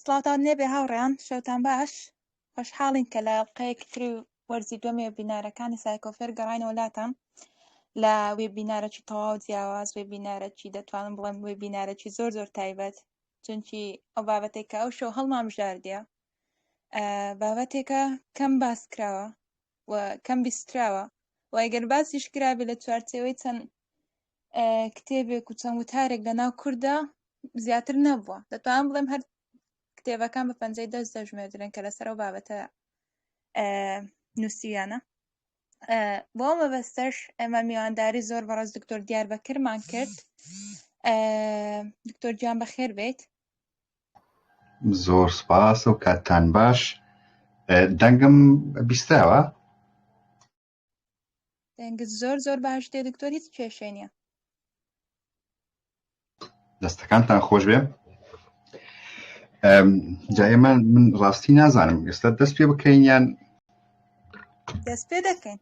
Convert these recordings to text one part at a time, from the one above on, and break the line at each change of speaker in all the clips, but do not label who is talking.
سڵاوتان نێبێ هاوڕێیان، شەوتان باش. خۆشحاڵین کە لە ئەڵقەیەکتری وەرزی دووەمی وێبینارەکانی سایکۆفێر گەڕاینەوە وڵاتان لە وێبینارێکی تەواو جیاواز، وێبینارێکی دەتوانم بڵێم وێبینارێکی زۆر زۆر تایبەت، چونکی ئەو بابەتێک کە ئەو شەو هەڵمان بژاردیە بابەتێکە کەم باس کراوە و کەم بیستراوە و ئەگەر باسیش کرابێ لە چوارچێوەی چەند کتێبێک و چەند وتارێک لەناو کووردا زیاتر نەبووە. دەتوانم بڵێم هەر کتێبەکان بە پەنجەی دەست دەژمێردرێن کە لەسەر ئەو بابەتە نووسیانە. بۆ ئەو مەبەستەش ئێمە میوانداری زۆر بەڕێز دکتۆر دیاربەکرمان کرد. دکتۆر گیان بەخێر بێت.
زۆر سپاس و کاتتان باش. دەنگم بیستراوە؟
دەنگت زۆر زۆر باش دێ دکتۆر، هیچ کێشەی نییە.
دەستەکانتان خۆش بێ. جا ئێمە من ڕاستی نازانم ئێستا دەست پێ بکەین یان
دەست پێ دەکەین.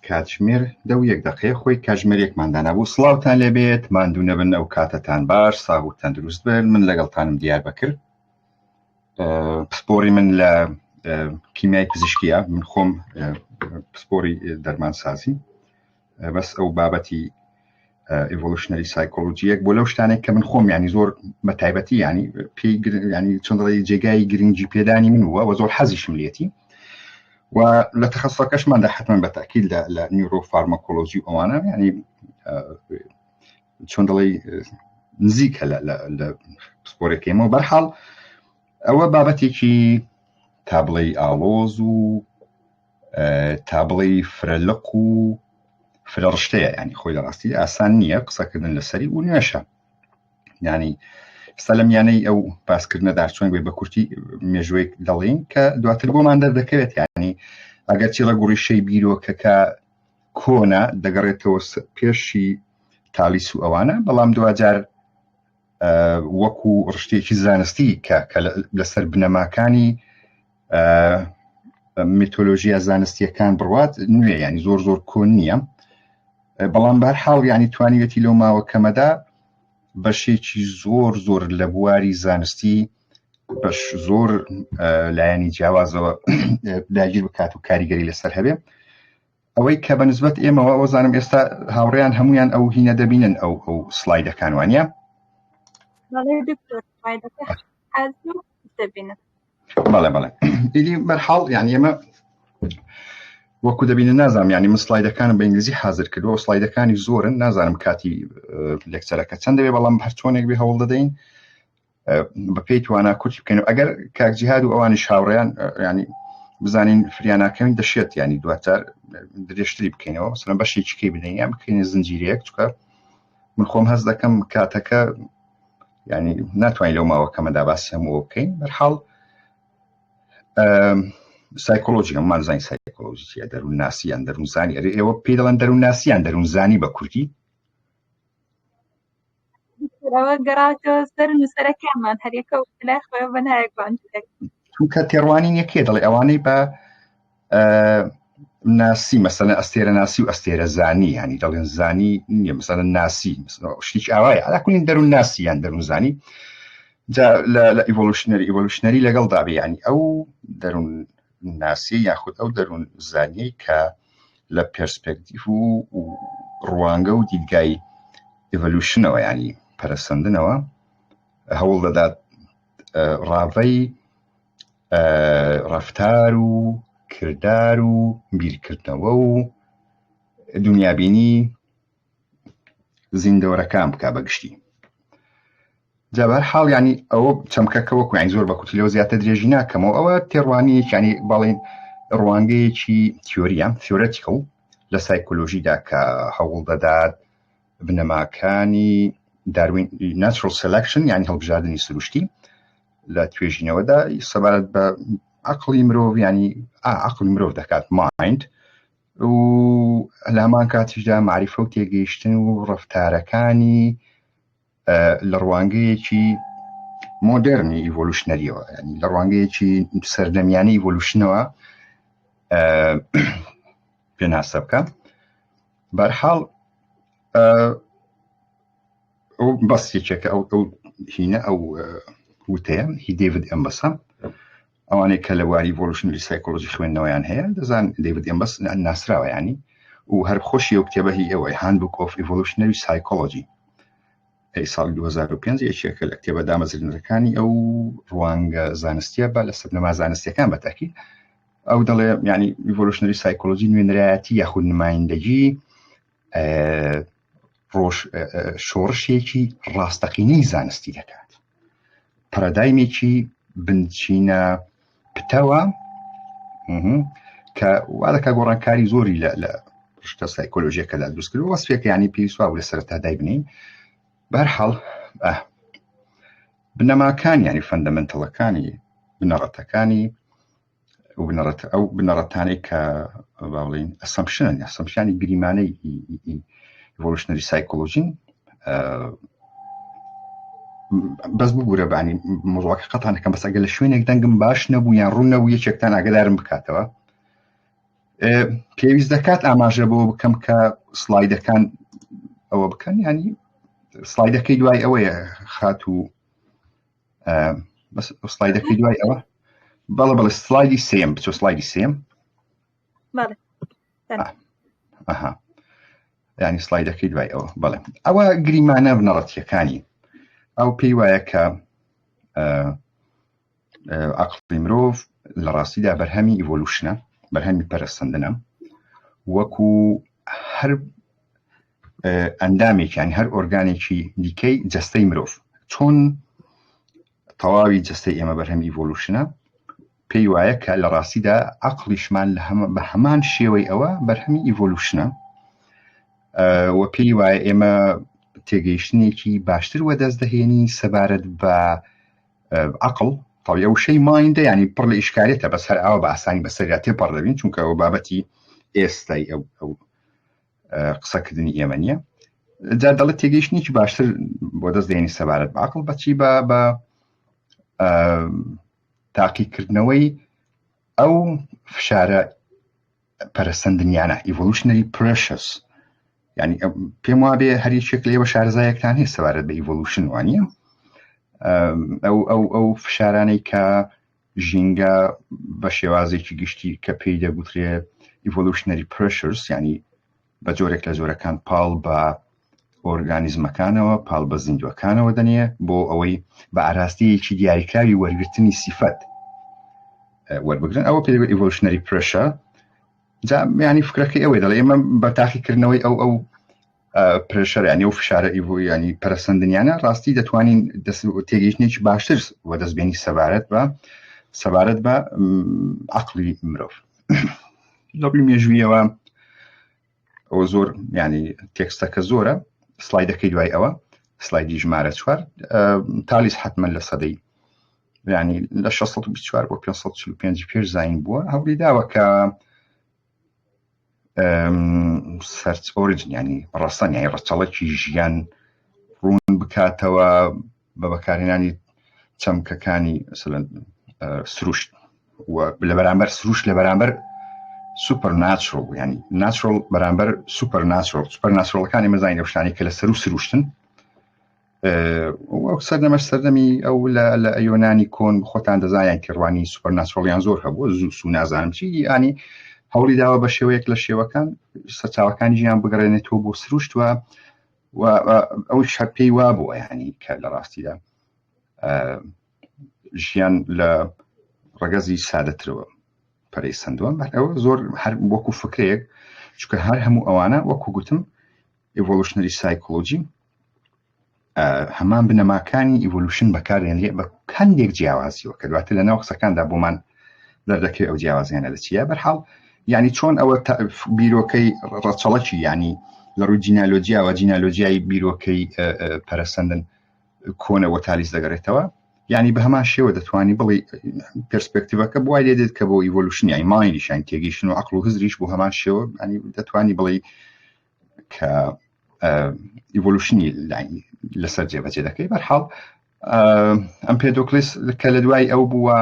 کاتژمێر 10 خۆی کاتژمێرێکمان دانابوو. سڵاوتان لێبێت، ماندوو نەبن، ئەو کاتتان باش، ساغ و تەندروست بن. من لەگەڵتانم دیاربەکر. پسپۆری من لە کیمیای پزیشکیە، من خۆم پسپۆری دەرمانسازی، بەس ئەو بابەتی ئیڤۆلوشنەری سایکۆلۆجیەک بۆ لەو شتانێک کە من خۆم ینی زۆر بەتایبەتی ینی پێی ینی چۆن جێگای گرنگی پێدانی من وە زۆر حەزیشم لێتی و لە تەخەسوسەکەشماندا حتمەن بەتاکید لە نیورۆفارماکۆلۆژی ئەوانە ینی چۆن دەڵێ نزیکە لە پسپۆرێکێمەوە. بەرحاڵ ئەوە بابەتێکی تا بڵێ ئاڵۆز و تا بڵێ فرەلق و فرەڕشتەیە، ینی خۆی لە ڕاستی ئاسان نییە قسەکردن لەسەری و نوێشە. ینی ئێستا لە میانەی ئەو باسکردنەدا چۆن بێ بە کورتی مێژوەیەک دەڵێن کە دواتر بۆمان دەردەکەوێت، ینی ئەگەر چی ڕەگوڕیشەی بیرۆکەکە کۆنا دەگەڕێتەوە پێشی تالیس و ئەوانە، بەڵام دوجار وەکو ڕشتێکی زانستی کە لەسەر بنەماکانی میتۆلۆژیا زانستیەکان بڕوات نوێ، ینی زۆر زۆر کۆن نییە. بەڵام بەرحاڵ ینی توانیوێتی لەو ماوە کەمەدا بەشێکی زۆر زۆر لە بواری زانستی بەش زۆر لایەنی جیاوازەوە داگیر بکات و کاریگەری لەسەر هەبێ. ئەوەی کە بەنسبەت ئێمەوە ئەوزانم ئێستا هاوڕێیان هەمویان ئەو هینە دەبینن ئەو سلایدەکان وانە؟ بەڵێ بەڵێ. ئیدی بەرحاڵ ینی ئێمە وەکو دەبینن نازانم ینی من سلایدەکانم بە ئینگلیزی حاضر کردووە، سلایدەکانی زۆرن، نازانم کاتی لێکچەرەکە چەند دەبێ، بەڵام هەر چۆنێک بێ هەوڵ دەدەین بەپێی توانە کورتی بکەین. و ئەگەر کاکجیهاد و ئەوانی شاوڕێیان ینی بزانین فریاناکەین دەشێت ینی دواتر درێژتری بکەینەوە، مثلا بەشێکی کەی بدەین یان بکەینە زنجیرەیەک، چونکە من خۆم هەست دەکەم کاتەکە ینی ناتوانین لەو ماوە کەمەدا باسی هەموو بکەین. بەرحاڵ سایکۆلۆژی هەمومان زانین سایکۆلۆژیە، دەروون ناسییان دەروونزانی، ئێوە پێی دەڵێن دەروون ناسییان دەروونزانی بە کورتی؟
گەڕاتەوە سەر نووسەرەکانمان هەریەکە لای خۆیان بە نایەکوان
چونکە تێڕوانی یەکێ دەڵێ ئەوانەی بە ناسی مەسەلەن ئەستێرە ناسی و ئەستێرە زانی، ینی دەڵێن زانی نییە، مەسەلەن ناسی شتێکی ئاوایە، ئاکوین دەروون ناسی یان دەروون زانی. جا لە ئیڤۆلوشنەری لەگەڵ دابێ ینی ئەو دەروون ناسی یاخود ئەو دەروون زانیەی کە لە پێرسپێکتیڤ و ڕوانگە و دیدگای ئیڤۆلوشنەوە ینی پەرەسەندنەوە هەوڵ دەدات ڕاوەی ڕەفتار و کردار و بیرکردنەوە و دنیابینی زیندەوەرەکان بکا بەگشتی. جا بەرحاڵ ینی ئەوە چەمکەکە وەکو ینی زۆر بە کوتی لەوە زیاتر درێژی ناکەمەوە، ئەوە تێڕوانیەکی ینی بەڵێن ڕوانگەیەکی تیۆریە تیۆرەتیکە و لە سایکۆلۆژیدا کە هەوڵ دەدات بنەماکانی داروین ناتچۆرال سێلەکشن ینی هەڵبژاردننی سروشتی لە توێژینەوەدا سەبارەت بە عەقڵی مرۆڤ ینی عەقڵی مرۆڤ دەکات مایند و لە هەمان کاتیشدا معریفە و تێگەیشتن و ڕەفتارەکانی لە ڕوانگەیەکی مۆدێرنی ئیڤۆلوشنەریەوە، ینی لە ڕوانگەیەکی سەردەمیانەی ئیڤۆلوشنەوە پێناسە بکە. بەرحاڵ ئەو بەسێکێکە ئەو هینە ئەو وتەیە هی دەیڤید ئەمبەسە ئەوانەی کە لە واری ئیڤۆلوشنری سایکۆلۆژی خوێندنەوەیان هەیە دەزان دەیڤید ئەمبەس ناسراوە ینی و هەر خۆشی ئەو کتێبە هی ئەوەی هاندبوک ئۆف ئیڤۆلوشنری سایکۆلۆجی ساڵی 2005 یەکێکە لە کتێبە دامەزرێنەرەکانی ئەو ڕوانگە زانستیە بە لە سەرنەما زانستیەکان بەتاکید ئەو دەڵێ ینی ئیڤۆلوشنری سایکۆلۆجی نوێنەرایەتی یاخود نمایندەگی شۆڕشێکی ڕاستەقینەی زانستی دەکات پەرەدایمێکی بنچینە پتەوە کە وا دەکات گۆڕانکاری زۆری لە پشتە سایکۆلۆژیەکەدا دروست کرد وەسفێک ینی پێویست وا بوو لە سەرەتا دای بنین بەرحەڵ بنەماکان ینی فەندەمەنتەڵەکانی بنەڕەتەکانی ئەو بنەڕەتانەی کە باڵین ئەسەمپشنی گریمانەی ئیڤۆلوشنری سایکۆلۆژین بەس ببوورە بانی مۆزوعەکە قەتانەکەم بەس ئەگەر لە شوێنێک دەنگم باش نەبوو یان ڕوون نەبوو یەکێکتان ئاگادارم بکاتەوە پێویست دەکات ئاماژە بۆ بکەم کە سلایدەکان ئەوە بکەن ینی سلایدەکەی دوای ئەوەیە خات و بەس سلایدەکەی دوای ئەوە بەڵێ سلایدی سێم بچۆ سلایدی سێم ینی سلایدەکەی دوای ئەوە بەڵێ ئەوە گریمانە بنەڕەتیەکانی ئەو پێی وایە کە عەقڵی مرۆڤ لە ڕاستیدا بەرهەمی ئیڤۆلوشنە بەرهەمی پەرەسەندنە وەکو هەر ئەندامێکیان هەر ئۆرگانێکی دیکەی جەستەی مرۆڤ چۆن تەواوی جەستەی ئێمە بەرهەمی ئیڤۆلوشنە پێی وایە کە لە ڕاستیدا عەقڵیشمان بە هەمان شێوەی ئەوە بەرهەمی ئیڤۆلوشنە و پێی وایە ئێمە تێگەیشتنێکی باشتر وەدەست دەهێنی سەبارەت بە عەقڵ تەواوی ئەو شەی مایندە ینی پڕ لە ئیشکالێتە بەس هەر ئەوە بە ئاسانی بەسەریا تێپەڕ دەبین چونکە ئەو بابەتی ئێستای ئەو قسەکردنی ئێمە نییە جا دەڵێت تێگەیشتنێکی باشتر بۆ دەست دێنی سەبارەت بە عەقڵ بەچی بە تاقیکردنەوەی ئەو فشارە پەرەسەندنیانە ئیڤۆلوشنری پرێشرز ینی پێم وابێ هەریەکێک لێوە شارەزایەکتان هەیە سەبارەت بە ئیڤۆلوشن وانییە ئەو فشارانەی کە ژینگە بە شێوازێکی گشتی کە پێی دەگوترێ ئیڤۆلوشنری پرێشرز ینی بە جۆرێک لە جۆرەکان پاڵ بە ئۆرگانیزمەکانەوە پاڵ بە زیندوەکانەوە دەنێ بۆ ئەوەی بە ئاراستەیەکی دیاریکراوی وەرگرتنی سیفەت وەربگرن ئەوە پێ دەگوت ئیڤۆلوشنری پرێشەر جا ینی فکرەکەی ئەوەی دەڵێ ئێمە بە تاقیکردنەوەی ئەو پرێشەر ینی ئەو فشارە ینی پەرەسەندنیانە ڕاستی دەتوانین تێگەیشتنێکی باشتر وەدەستبێنی سەبارەت بە عەقڵی مرۆڤ لەبی مێژوویەوە ئەوە زۆر ینی تێکستەکە زۆرە سلایدەکەی دوای ئەوە سلایدی ژمارە 4 تالیس حتمما لە سەدەی ینی لە 624 بۆ 545 پێش زاین بووە هەوڵی داوە کە سەرچ ئۆریجن ینی ڕەسەن یانی ڕەچەڵەکی ژیان ڕوون بکاتەوە بە بەکارهێنانی چەمکەکانی سروشت لە بەرامبەر سروشت لە بەرامبەر سوپەرناتچۆڕڵ ینی ناتچۆڕڵ بەرامبەر سوپەرناتچۆڕڵەکانی مەزانین ئەو شتانەی کە لە سەر و سروشتن وەک سەردەمەش سەردەمی ئەو لە یۆنانی کۆن خۆتان دەزانیان کە ڕوانی سوپەرناتچۆڕڵیان زۆر هەبووە زووس و نازانم چی ینی هەوڵی داوە بە شێوەیەک لە شێوەکان سەرچاوەکانی ژیان بگەڕێنێتەوە بۆ سروشتوە و ئەو شەر پێی وا بووە ینی کە لە ڕاستیدا ژیان لە ڕەگەزی سادەترەوە پەرەیسەندووە ئەوە زۆر هەر وەکو فکرەیەک چونکە هەر هەموو ئەوانە وەکو گوتم ئیڤۆلوشنری سایکۆلۆجی هەمان بنەماکانی ئیڤۆلوشن بەکارهێنرێ بە هەندێک جیاوازیەوە کە دواتر لە ناو قسەکاندا بۆمان دەردەکەی ئەو جیاوازیانە لە چیە بەرحاڵ ینی چۆن ئەوە بیرۆکەی ڕەچەڵەکی ینی لە ڕووی جینالۆجیاوە جینالۆجیای بیرۆکەی پەرەسەندن کۆنەوە تالیز دەگەڕێتەوە ینی بە هەمان شێوە دەتوانی بڵێ پرسپێکتیڤەکە بۆ وای لێ دێت کە بۆ ئیڤۆلوشن یانی مایندیشان تێگەیشتن و عەقڵ و هزریش بۆ هەمان شێوە ینی دەتوانی بڵێ کە ئیڤۆلوشنی لەسەر جێبەجێ دەکەی بەرحاڵ ئەمپێدۆکلیس کە لە دوای ئەو بووە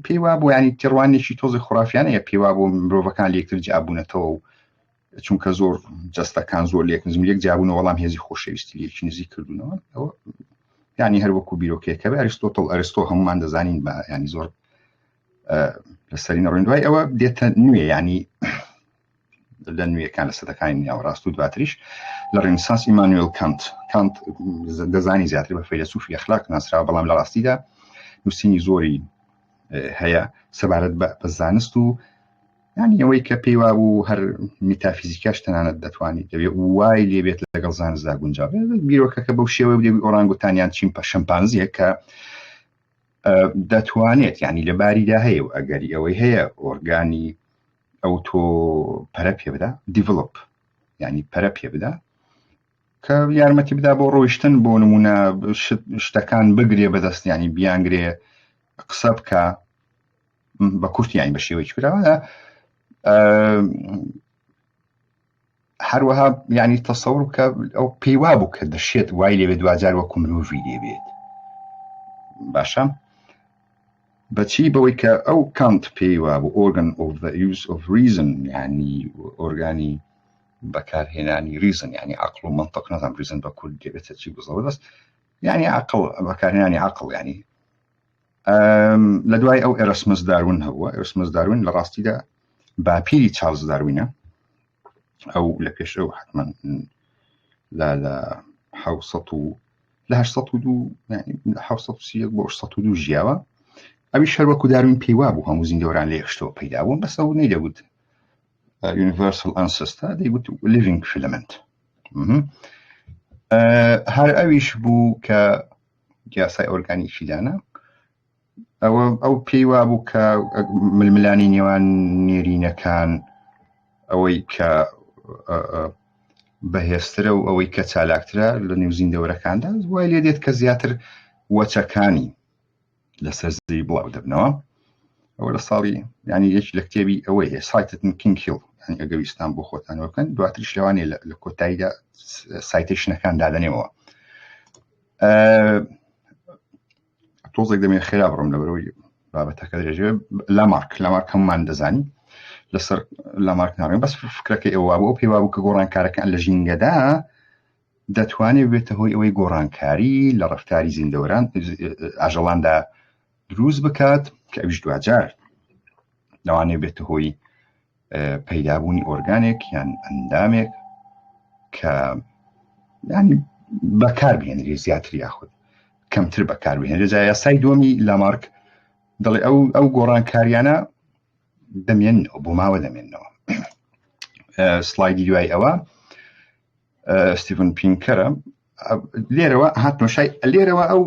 پێی وا بوو ینی تێڕوانێکی تۆزی خوڕافیانەیە پێی وا بۆ مرۆڤەکان لەیەکتر جیابوونەتەوە و چونکە زۆر جەستەکان زۆر لێک نزم یەک جابوون وەڵام هێزی خۆشەویستی لێکی نزیک کردوونەوە ئەوە ینی هەروەکو بیرۆکێکە بە ئەریستۆ هەمومان دەزانین بە ینی زۆر لەسەری نەڕۆین دوای ئەوە دێتە نوێ ینی لە نوێیەکان لە سەدەکانی ناوەڕاست و دواتریش لە ڕێنسانس ئیمانوێل کانت دەزانی زیاتر بە فەیلسوفی ئەخلاق ناسراوە بەڵام لە ڕاستیدا نووسینی زۆری هەیە سەبارەت بە زانست و ینی ئەوەی کە پێی وابوو هەر میتافیزیکاش تەنانەت دەتوانیت دەبێت وای لێبێت لەگەڵ زانستدا گونجاو بیرۆکەکە بەو شێوەیە دەبی ئۆرانگوتانیان شەمپانزیە کە دەتوانێت ینی لە باریدا هەیە و ئەگەری ئەوەی هەیە ئۆرگانی ئەو تۆ پەرە پێ بدا دیڤلۆپ ینی پەرە پێ بدا کە یارمەتی بدا بۆ ڕۆیشتن بۆ نمونە شتەکان بگرێ بەدەست ینی بیانگرێ قسە بکە بە کورتیانی بە شێوەیەکی کراوە هەروەها ینی تەسەوڕ بکە ئەو پێی وابوو کە دەشێت وای لێبێت دوجار وەکو مرۆڤی لێبێت باشە بەچی بەوەی کە ئەو کانت پێی وابوو organ of the use of reason ینی ئۆرگانی بەکارهێنانی ریزن ینی عەقڵ و منطق نەزانم ریزن بە کورد دەبێتە چی بزەوە دەست ینی عەقڵ بەکارهێنانی عەقڵ ینی لە دوای ئەو ئێرەسمس داروین هەبووە ئێرەسمس داروین لە ڕاستیدا باپیری چارلز داروینە ئەو لە پێش ئەو حتمما لە 1970 بۆ 1932 ژیاوە ئەوی شەروەکو داروین پێی وابوو هەموو زیندەوەران لە یەکشتەوە پەیدا بوون بەس ئەو نەیدەبوت universal ancestor دەیگوت living filament هەر ئەویش بوو کە یاسای ئۆرگانیکی دانا ئەو پێی وابوو کە ململانی نێوان نێرینەکان ئەوەی کە بەهێزترە و ئەوەی کە چالاکترە لە نێو زیندەوەرەکاندا وای لێ دێت کە زیاتر وەچەکانی لەسەر زەوی بڵاو دەبنەوە ئەوە لە ساڵی ینی یەکی لە کتێبی ئەوەی هەیە سایتتن کینگ هیل ینی ئەگەویستان بۆ خۆتانەوە بکەن دواتریش لەوانێ لە کۆتاییدا سایتێشنەکان دادەنێەوە تۆزێک دەمێت خێرا بڕم لەبەرەوەی بابەتەکە درێژێ لامارک هەمومان دەزانی لەسەر لامارک ناڕێن بەس فکرەکەی ئەوە بوو پێی وابوو کە گۆڕانکارەکان لە ژینگەدا دەتوانێت بێتە هۆی ئەوەی گۆڕانکاری لە ڕەفتاری زیندەوەران ئاژەڵاندا دروست بکات کە ئەویش دوجار لەوانێ بێتە هۆی پەیدابوونی ئۆرگانێک یان ئەندامێک کە ینی بەکار بهێنرێ زیاتر یاخود کەمتر بەکار بهێنرێ جا یاسای دووەمی لامارک دەڵێ ئەو گۆڕانکاریانە دەمێنەوە بۆ ماوە دەمێنەوە سلایدی دوای ئەوە ستیڤن پینکەرە لێرەوە هاتنۆشای لێرەوە ئەو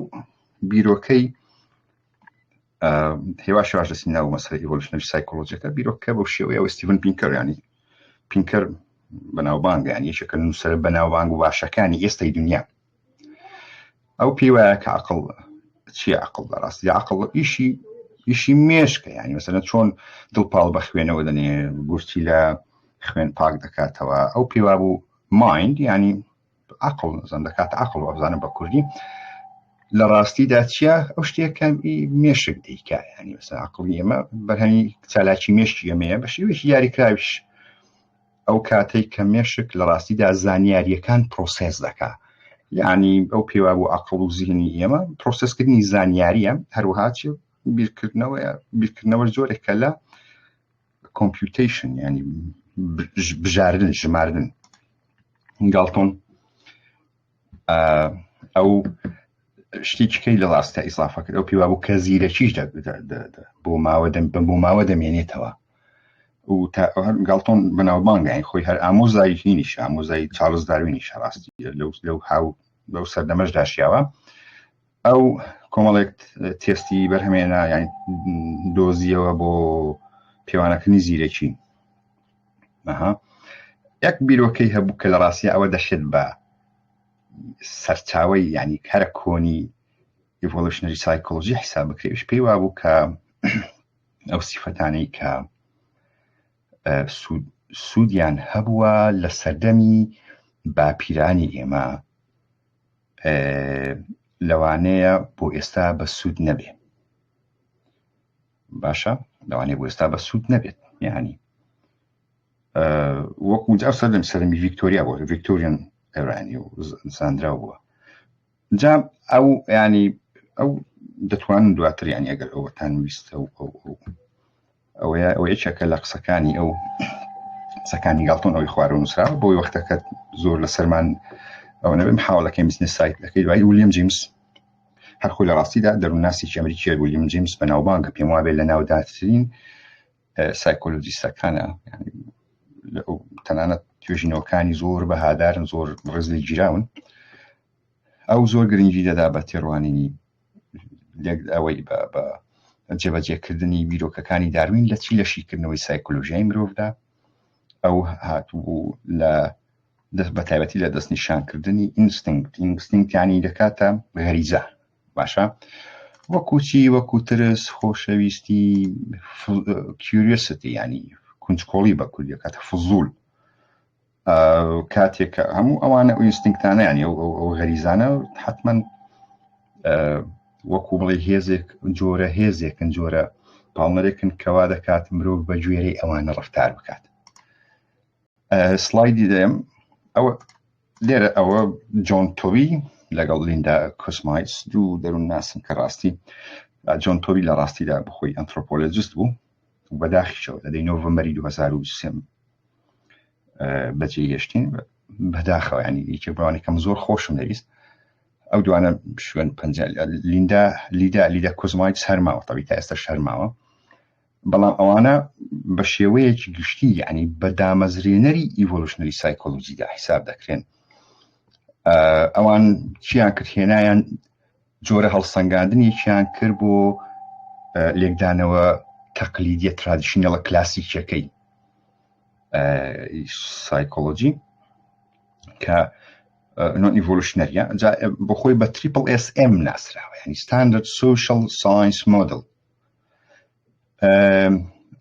بیرۆکەی هێواش شێواش دەستی ناو مەسەلەی ئیڤۆلوشنەری سایکۆلۆجیەکە بیرۆکەکە بەو شێوەیە ئەو ستیڤن پینکەر ینی پینکەر بەناوبانگە ینی یەکێکە نووسەرە بەناوبانگ و باشەکانی ئێستای دنیا ئەو پێی وایە کە عەقڵ چییە عەقڵ بەڕاستی عەقڵ ئیشی مێشکە ینی مەسەلەن چۆن دڵپاڵ بە خوێنەوە دەنێ گورتی لە خوێن پاک دەکاتەوە ئەو پێی وابوو مایند ینی عەقڵ نەزان دەکاتە عەقڵ و ئەبزانە بە کوردی لە ڕاستیدا چیە ئەو شتێکە مێشک دەیکا ینی مەسەلەن عەقڵی ئێمە بەرهەمی چالاکی مێشکی ئێمەیە بە شێوەیەکی یاریکراویش ئەو کاتەی کە مێشک لە ڕاستیدا زانیاریەکان پرۆسێس دەکا یعنی ئەو پێی وابوو عەقڵ و زیهنی ئێمە پرۆسێسکردنی زانیاریە هەروەها چی بیرکردنەوە جۆرێکە لە کۆمپیوتەیشن ینی بژاردن ژماردن گاڵتۆن ئەو شتێکەکەی لە ڕاستە ئیسافە کرد ئەو پێی وابوو کە زیرەکیش بۆ ماوە دەمێنێتەوە و گاڵتۆن بەناوبانگە خۆی هەر ئامۆزاییش ئامۆزایی چارلز داروینیش ڕاستی لەو هاو بەو سەردەمەش داشیاوە ئەو کۆمەڵێک تێستی بەرهەمێنا یانی دۆزیەوە بۆ پێوانەکردنی زیرەکی یەک بیرۆکەی هەبوو کە لە ڕاستیە ئەوە دەشێت بە سەرچاوەی ینی کارە کۆنی ئیڤۆلوشنەری سایکۆلۆژی حساب بکرێش پێی وابوو کە ئەو سیفەتانەی کە سوودیان هەبووە لە سەردەمی باپیرانی ئێمە لەوانەیە بۆ ئێستا بە سوود نەبێ باشە لەوانەیە بۆ ئێستا بە سوود نەبێت یعنی وەکو ئەو سەرمی ڤیکتۆریا بووە ڤیکتۆریان ئێرانی و زانراو بووە جا ئەو ینی ئەو دەتوانن دواتر ینی ئەگەر ئەوەتان ویستە ئەوە یەکێکە لە قسەکانی ئەو قسەکانی گاڵتۆن ئەوی خوارەوە نووسراوە بۆی وەختەکە زۆر لە سەرمان ئەو نەبێ محاوڵەکەی بزنس سایتەکەی دوای ویلیام جیمس هەر خۆی لە ڕاستیدا دەروونناسێکی ئەمریکی ویلیام جیمس بەناوبانگە پێم وابێ لە ناوداترین سایکۆلۆجیستەکانە تەنانەت توێژینەوەکانی زۆر بەهادارن زۆر ڕێزی گیراون ئەو زۆر گرنگی دەدا بە تێڕوانینی ئەوەی بە جێبەجێکردنی بیرۆکەکانی داروین لە چی لەشیکردنەوەی سایکۆلۆژیای مرۆڤدا ئەو هاتوو لە بە تایبەتی لە دەستنیشانکردنی ئینستینکتیانی دەکاتە غەریزە باشە وەکوچی وەکو ترس خۆشەویستی کیوریۆسیتی ینی کونجکۆڵی بە کوردی کاتە فزوول کاتێک هەموو ئەوانە ئینستینکتانە ینی ئەو غەریزانە حتمەن وەکو بڵێ هێزێک جۆرە هێزێکن جۆرە پاڵنەرێکن کەوا دەکات مرۆڤ بە گوێرەی ئەوانە ڕەفتار بکات سلایدی دەیەم ئەوە لێرە ئەوە جۆن تۆبی لەگەڵ لیندا کۆسمایتس دوو دەروون ناسن کە ڕاستی جۆن تۆبی لە ڕاستیدا بخۆی ئەنترۆپۆلۆجیست بوو بەداخیشەوە لە 10 نۆڤەمبەری 2003 بەجێهێشتین بەداخەوە ینی یەکێک بڕوانێکم زۆر خۆشم دەویست ئەو دوانە شوێن لیدا کۆسمایتس هەرماوە تەبی تا ئێستاش هەرماوە بەڵام ئەوانە بە شێوەیەکی گشتی ینی بە دامەزرێنەری ئیڤۆلوشنەری سایکۆلۆجیدا حیساب دەکرێن ئەوان چیان کرد هێنایان جۆرە هەڵسەنگاندنێکیان کرد بۆ لێکدانەوە تەقلیدیە ترادیشنەڵە کلاسیکیەکەی سایکۆلۆجی کە نۆن ئیڤۆلوشنەریە بۆ خۆی بە SSM ناسراوە ینی ستاندرد سوشەڵ ساینس مۆدڵ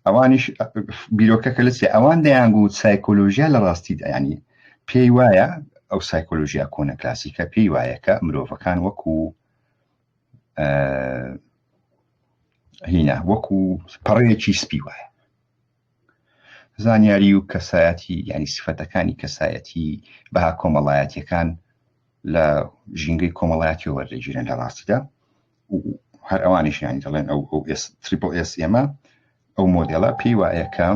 ئەوانیش بیرۆکەکە لەچێ ئەوان دەیانگوت سایکۆلۆژیا لە ڕاستیدا ینی پێی وایە ئەو سایکۆلۆژیا کۆنە کلاسیکە پێی وایە کە مرۆڤەکان وەکو هینە وەکو پەڕەیەکی سپی وایە زانیاری و کەسایەتی ینی سفەتەکانی کەسایەتی بەها کۆمەڵایەتیەکان لە ژینگەی کۆمەڵایەتی وەردەگیرن لە ڕاستیدا هەر ئەوانیش ینی دەڵێن ئەو SSM ئەو مۆدێڵە پێی وایە کە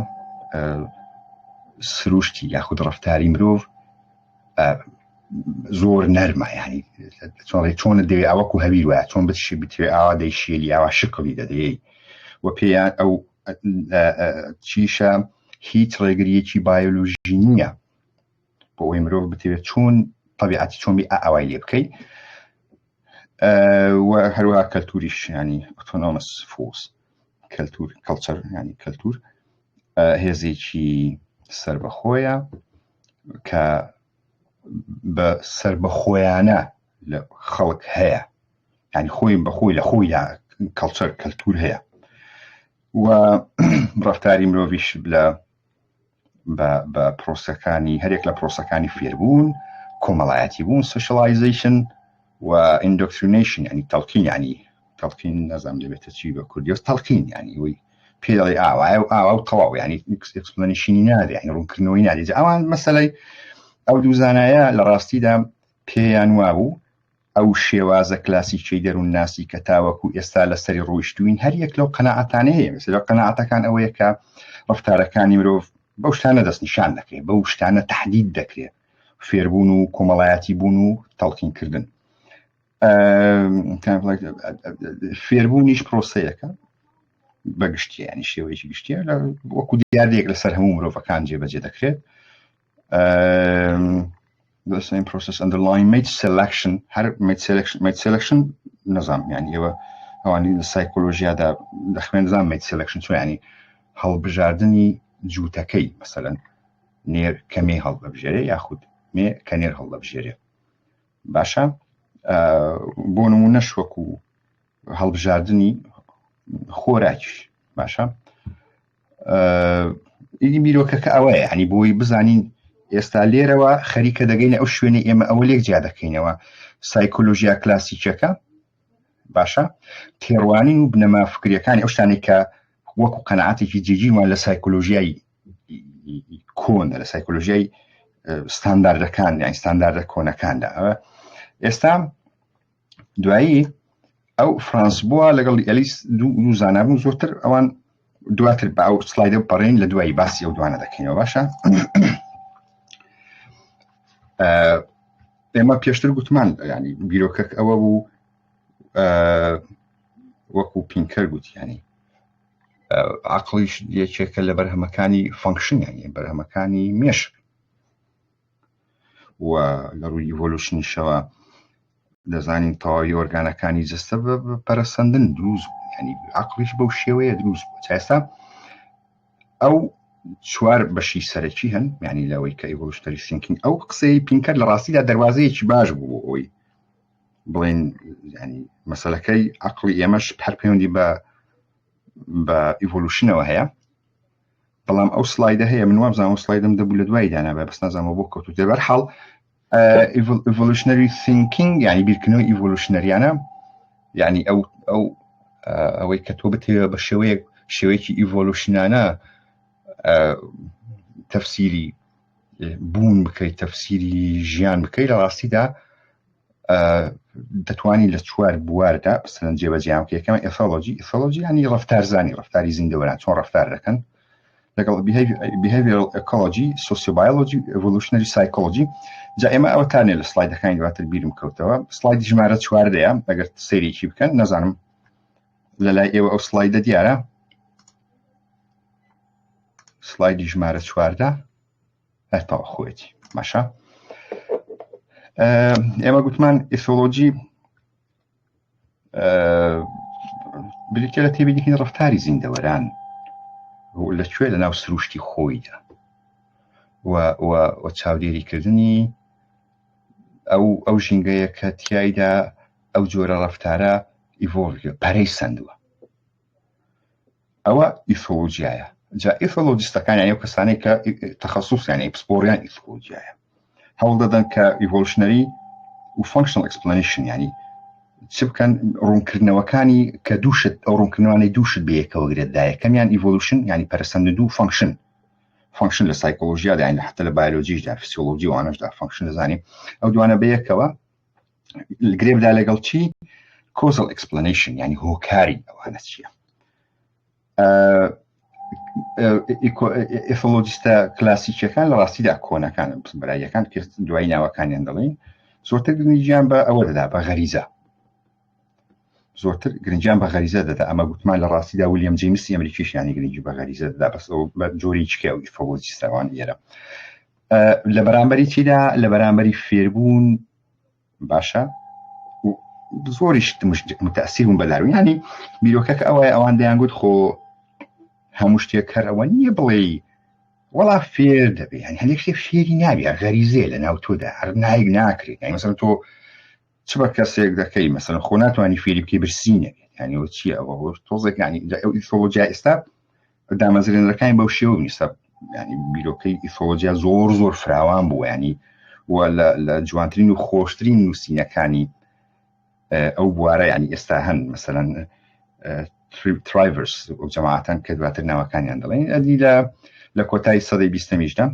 سروشتی یاخود ڕەفتاری مرۆڤ زۆر نەرمە ینی چۆن دەوێ ئەوەکو هەبیر وایە چۆن بتشی بتوێ ئاوا دەیشێلی ئاوا شکڵی دەدەی وە پێیان ئەو چیشە هیچ ڕێگریەکی بایۆلۆژی نییە بۆ ئەوەی مرۆڤ بتوێت چۆن طبیعەتی چۆن ئەوای لێ بکەیت و هەروەها کەلتوریش ینی ئۆتۆنۆمەس فۆرس کەلچەر ینی کەلتور هێزێکی سربەخۆیە کە بە سربەخۆیانە لە خەڵک هەیە ینی خۆی بەخۆی لە خۆیدا کەلچەر کەلتور هەیە و ڕەفتاری مرۆڤیش بە پرۆسەکانی هەرێک لە پرۆسەکانی فێربوون کۆمەڵایەتی بوون سوشەڵایزیشن و ئیندۆکترینیشن ینی تەڵقین ینی تەڵقین نەزانم دەبێتە چی بە کوردیەوە تەڵقین ینی وی پێ دەڵێ ئاوایە و ئاوا و تەواو ینی ئێکسپلەنیشنی نادێ ینی ڕوونکردنەوەی نادێ ئەوان مەسەلەی ئەو دوو زانایە لە ڕاستیدا پێیان وابوو ئەو شێوازە کلاسیکەی دەروون ناسی کە تاوەکو ئێستا لەسەری ڕۆیشتوین هەر یەک لەو قەناعەتانەیە مەسەلا قەناعەتەکان ئەوەیە کە ڕەفتارەکانی مرۆڤ بەو شتانە دەستنیشان دەکرێت بەو شتانە تەحدید دەکرێت فێربوون و کۆمەڵایەتی بوون و تەڵقینکردن فێربوونیش پرۆسەیەکە بەگشتیە ینی شێوەیەکی گشتیە وەکو دیاردێک لەسەر هەموو مرۆڤەکان جێبەجێ دەکرێت the same process underlying mate selection هەر mate selection نەزانم ینی ئێوە ئەوانی لە سایکۆلۆژیادا دەخوێن نزانم mate selection چۆن ینی هەڵبژاردننی جووتەکەی مەسەلەن نێر کەمێ هەڵبەبژێرێ یاخود مێ کە نێر هەڵبەبژێرێ باشە بۆ نمونەش وەکو هەڵبژاردننی خۆراکیش باشە ئیدی بیرۆکەکە ئەوەیە ینی بۆی بزانین ئێستا لێرەوە خەریکە دەگەینە ئەو شوێنە ئێمە ئەوە لێک جیا دەکەینەوە سایکۆلۆژیا کلاسیکەکە باشە تێڕوانین و بنەما فکریەکانی ئەو شتانێک کە وەکو قەناعەتێکی جێگیرمان لە سایکۆلۆژیای کۆن لە سایکۆلۆژیای ستانداردەکان یان ستانداردە کۆنەکاندا. ئێستا دوایی ئەو فرانس بووە لەگەڵ ئەلیس دوو زانابوو زۆرتر ئەوان دواتر بە ئەو سلایدە بپەڕێن لە دوایی باسی ئەو دوانە دەکەینەوە. باشە ئێمە پێشتر گوتمان ینی بیرۆکەک ئەوە بوو وەکو پینکەر گوت ینی عقلیش یەکێکە لە بەرهەمەکانی فانکشن یانی بەرهەمەکانی مێشک و لە ڕووی ئیڤۆلوشنیشەوە دەزانین تەواوی ئۆرگانەکانی جستە بە پەرەسەندن دروست بوو ینی عقلیش بەو شێوەیە دروست بوو. ئێستا ئەو چوار بەشی سەرەکی هەن ینی لەوەی کە ئیڤۆلوشنەری ثینکینگ ئەو قسەی پینکەر لە ڕاستیدا دەواازەیەکی باش بوو ئەوەی بڵێن ینی مەسەلەکەی عقلی ئێمەش هەر پەیوەندی بە ئیڤۆلوشنەوە هەیە. بەڵام ئەو سلایدە هەیە من وابزانم ئەو سلایدەم دەبوو لە دوای دانابێ بەس نازانەوە بۆ کەوتو دەبەرحاڵ ئیڤۆلوشنەری ثینکینگ ینی بیرکردنەوەی ئیڤۆلوشنەریانە ینی ئەوەی کە تۆ بتێوە بە شێوەیەکی ئیڤۆلوشنانە تەفسیری بوون بکەیت تەفسیری ژیان بکەیت لە ڕاستیدا دەتوانی لە چوار بواردا بسەن جێبەجێیان بکە. یەکەمە ئیثۆلۆجی ینی ڕەفتارزانی ڕەفتاری زیندەوەران چۆن ڕەفتار دەکەن لەگەڵ behavioral ecology sociobiology evolutionary psychology. جا ئێمە ئەوە تانێ لە سلایدەکانی دواتر بیرم کەوتەوە. سلایدی ژمارە 14 ئەگەر سەیرێکی بکەن نەزانم لەلای ئێوە ئەو سلایدە دیارە سلایدی ژمارە 14 هەرتاوە خۆیەتی باشە. ئێمە گوتمان ئیثۆلۆجی بریتە لە تێبینیکردنی ڕەفتاری زیندەوەران لەکوێ لە ناو سروشتی خۆیدا و چاودێریکردنی ئەو ژینگەیە کە تیایدا ئەو جۆرە ڕەفتارە ئیڤۆڵڤ پەرەی سندووە. ئەوە ئیثۆلۆجیایە. جا ئیثۆلۆجیستەکان یان ئەو کەسانەی کە تەخەسوسیان ئەکسپۆریان ئیثۆلۆجیایە هەوڵ دەدەن کە ئیڤۆلوشنەری و فانکشنال ئەکسپلانیشن ینی چ بکەن ڕوونکردنەوەکانی کە دووشت ئەو ڕوونکردنەوەی دووشت بەیەکەوە گرێتدا. یەکەمیان ئیڤۆلوشن ینی پەرسەندن و فانکشن لە سایکۆلۆژیادا یان حتى لە بایۆلۆجیشدا فسیۆلۆجی و ئەوانەشدا فانکشن دەزانین ئەو دوانە بەیەکەوە گرێبدا لەگەڵ چی کۆزەل ئەکسپلانیشن ینی هۆکاری ئەوانە چییە. ئیثۆلۆجیستە کلاسیکیەکان لە ڕاستیدا کۆنەکان بەرایەکان کە دوای ناوەکانیان دەڵێن زۆرتر گرنگیان بە ئەوە دەدا بە غەریزە زۆرتر گرنگیان بە غەریزە دەدا. ئەمە گوتمان لە ڕاستیدا ویلیام جیمسی ئەمریکیشیانی گرنگی بە غەریزە دەدا بەس بە جۆری چکە و ئیثۆلۆجیستەوان ئێرە لە بەرامبەری چیدا لە بەرامبەری فێربوون باشە زۆریش متەئسیر بوون بەداروین ینی بیرۆکەکە ئەوەیە ئەوان دەیانگوت خۆ هەموو شتێک هەر ئەوە نییە بڵێ وەڵا فێر دەبێ ینی هەندێک شتێک فێری نابێ غەریزێ لە ناو تۆدا هەر نایک ناکرێت ینی مەسەڵەن تۆ چ بە کەسێک دەکەی مەسەڵەن خۆ ناتوانانی فێری بکەی برسی نەبێت ینی ئەوە چییە ئەوە تۆزێک ینی ئەو ئیثۆلۆجیا ئێستا دامەزرێنەرەکانی بەو شێوە نیستە ینی بیرۆکەی ئیثۆلۆجیا زۆر فراوان بوو ینی وە لە جوانترین و خۆشترین نووسینەکانی ئەو بوارە ینی ئێستا هەن مەسەڵەن ترایڤرس و جەماعەتان کە دواتر ناوەکانیان دەڵێن ئەدی لە کۆتایی سەدەی 20میشدا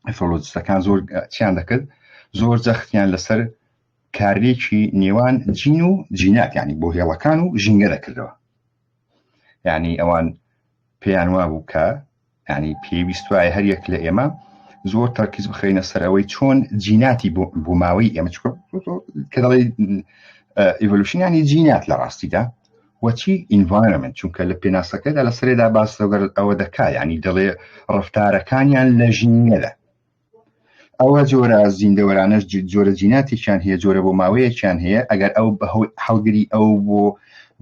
ئیثۆلۆجیستەکان زۆر چیان دەکرد زۆر جەختیان لەسەر کارێکی نێوان جین و جینات ینی بۆ هێڵەکان و ژینگە دەکردەوە. ینی ئەوان پێیان وا بوو کە ینی پێویست وایە هەر یەک لە ئێمە زۆر تەرکیز بخەینە سەرەوەی چۆن جیناتی بۆ ماوەی ئێمە کە دەڵێ ئیڤۆلوشن ینی جینات لە ڕاستیدا وەچی ئینڤایرۆنمنت چونکە لە پێناسەکەدا لە سەرێدا باس ئەوە دەکا ینی دەڵێ ڕەفتارەکانیان لە ژینگەدا ئەوە جۆرە زیندەوەرانەش جۆرە جیناتێکیان هەیە جۆرە بۆ ماوەیەکیان هەیە ئەگەر ئەو هەڵگری ئەو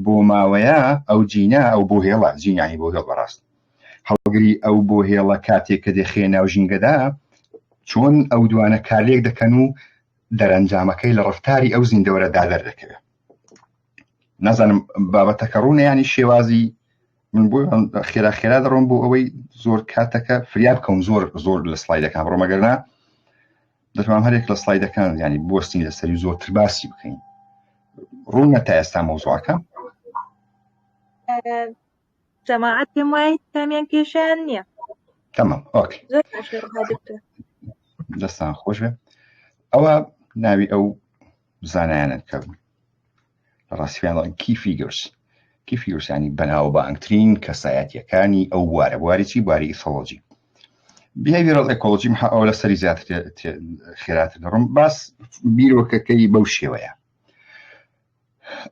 بۆ ماوەیە ئەو جینە ئەو بۆ هێڵە جینانی بۆ هێڵ بەڕاست هەڵگری ئەو بۆ هێڵە کاتێک کە دەخێ ناو ژینگەدا چۆن ئەو دوانە کارێک دەکەن و دەرەنجامەکەی لە ڕەفتاری ئەو زیندەوەرەدا دەردەکەوێت. نازانم بابەتەکە ڕوونە ینی شێوازی من بۆ خێرا دەڕۆم بۆ ئەوەی زۆر کاتەکە فریاب بکەم زۆر لە سلایدەکان ڕۆمەگەرنا دەتوانم هەرێک لە سلایدەکان ینی بوەستین لەسەری زۆرتر باسی بکەین. ڕوونە تا ئێستا مەوزوعەکە
جەماعەت پێم وایە کامیان کێشیان نییە
تمام اوكي
زۆر باشە ڕووها دکتۆر.
دەستان خۆش بێ. ئەوە ناوی ئەو زانایانن کە ڕاستیان کی فیگرس ینی بەناوبانگترین کەسایەتیەکانی ئەو بوارە بوارێکی بواری ئیثۆلۆجی. behavioral ecology ئەو لە سەری زیاتر خێراتر دەڕۆم باس بیرۆکەکەی بەو شێوەیە.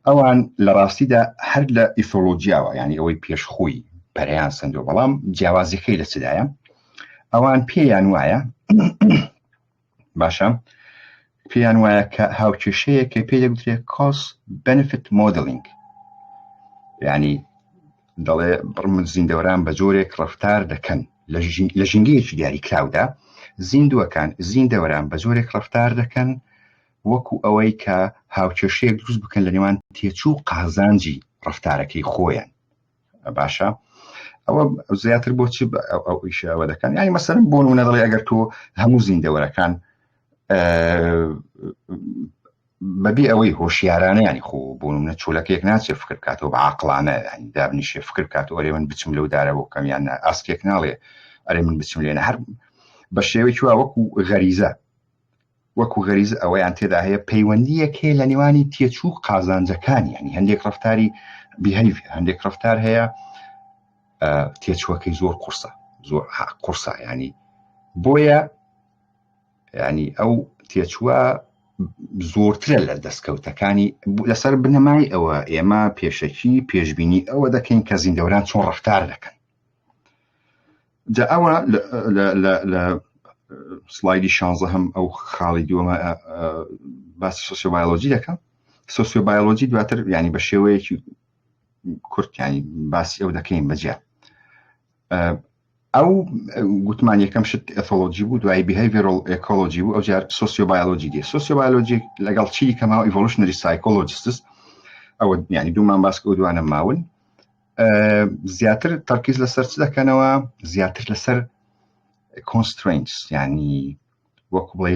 ئەوان لە ڕاستیدا هەر لە ئیثۆلۆجیاوە ینی ئەوەی پێشخۆی پەرەیان سندۆ بەڵام جیاوازەکەی لە چدایە ئەوان پێیان وایە باشە پێیان وایە کە هاوکێشەیە کە پێ دەگوترێت cost benefit modeling ینی دەڵێ بڕمت زیندەوەران بە جۆرێک ڕەفتار دەکەن لە ژینگەیەکی دیاری کراودا زیندەوەران بە جۆرێک ڕەفتار دەکەن وەکو ئەوەی کە هاوکێشەیەک دروست بکەن لە نێوان تێچوو قازانجی ڕەفتارەکەی خۆیان باشە ئەوە زیاتر بۆچی ئەو ئیشەوە دەکەن ینی مەسەرم بۆ نمونە دەڵێ ئەگەر تۆ هەموو زیندەوەرەکان بەبێ ئەوەی هۆشیارانە ینی خۆ بۆ نمونە چۆلەکەیەک ناچێت فکر بکاتەوە بە عاقڵانە ینی دابنیشێ فکر بکاتەوە ئەرێ من بچم لەو دارە بۆ کەمیان ئاسکێک ناڵێ ئەرێ من بچم لێنە هەر بە شێوەیەکی وا وەکو غەریزە ئەوەیان تێدا هەیە پەیوەندیەک هەیە لە نێوانی تێچوو قازانجەکانی ینی هەندێک ڕەفتاری بیهەیڤ هەندێک ڕەفتار هەیە تێچووەکەی زۆر قورسە ینی بۆیە ینی ئەو تێچووە زۆرترە لە دەستکەوتەکانی لەسەر بنەمای ئەوە ئێمە پێشەکی پێشبینی ئەوە دەکەین کە زیندەوەران چۆن ڕەفتار دەکەن. جا ئەوە لە سلایدی 16 هەم ئەو خاڵی دووەمە باسی سۆسیۆبایۆلۆجی دەکەم. سۆسیۆبایۆلۆجی دواتر ینی بە شێوەیەکی کورت ینی باسی ئەو دەکەین بەجیا. ئەو گوتمان یەکەم شت ئیثۆلۆجی بوو دوای behavioral ecology بوو ئەو جار سۆسیۆبایۆلۆجی دی. سۆسیۆبایۆلۆجی لەگەڵ چی کەماوە evolutionary psychologists ئەوە ینی دوومان باس ئەو دوانە ماون زیاتر تەرکیز لەسەر چ دەکەنەوە زیاتر لەسەر constraints ینی وەکو بڵێ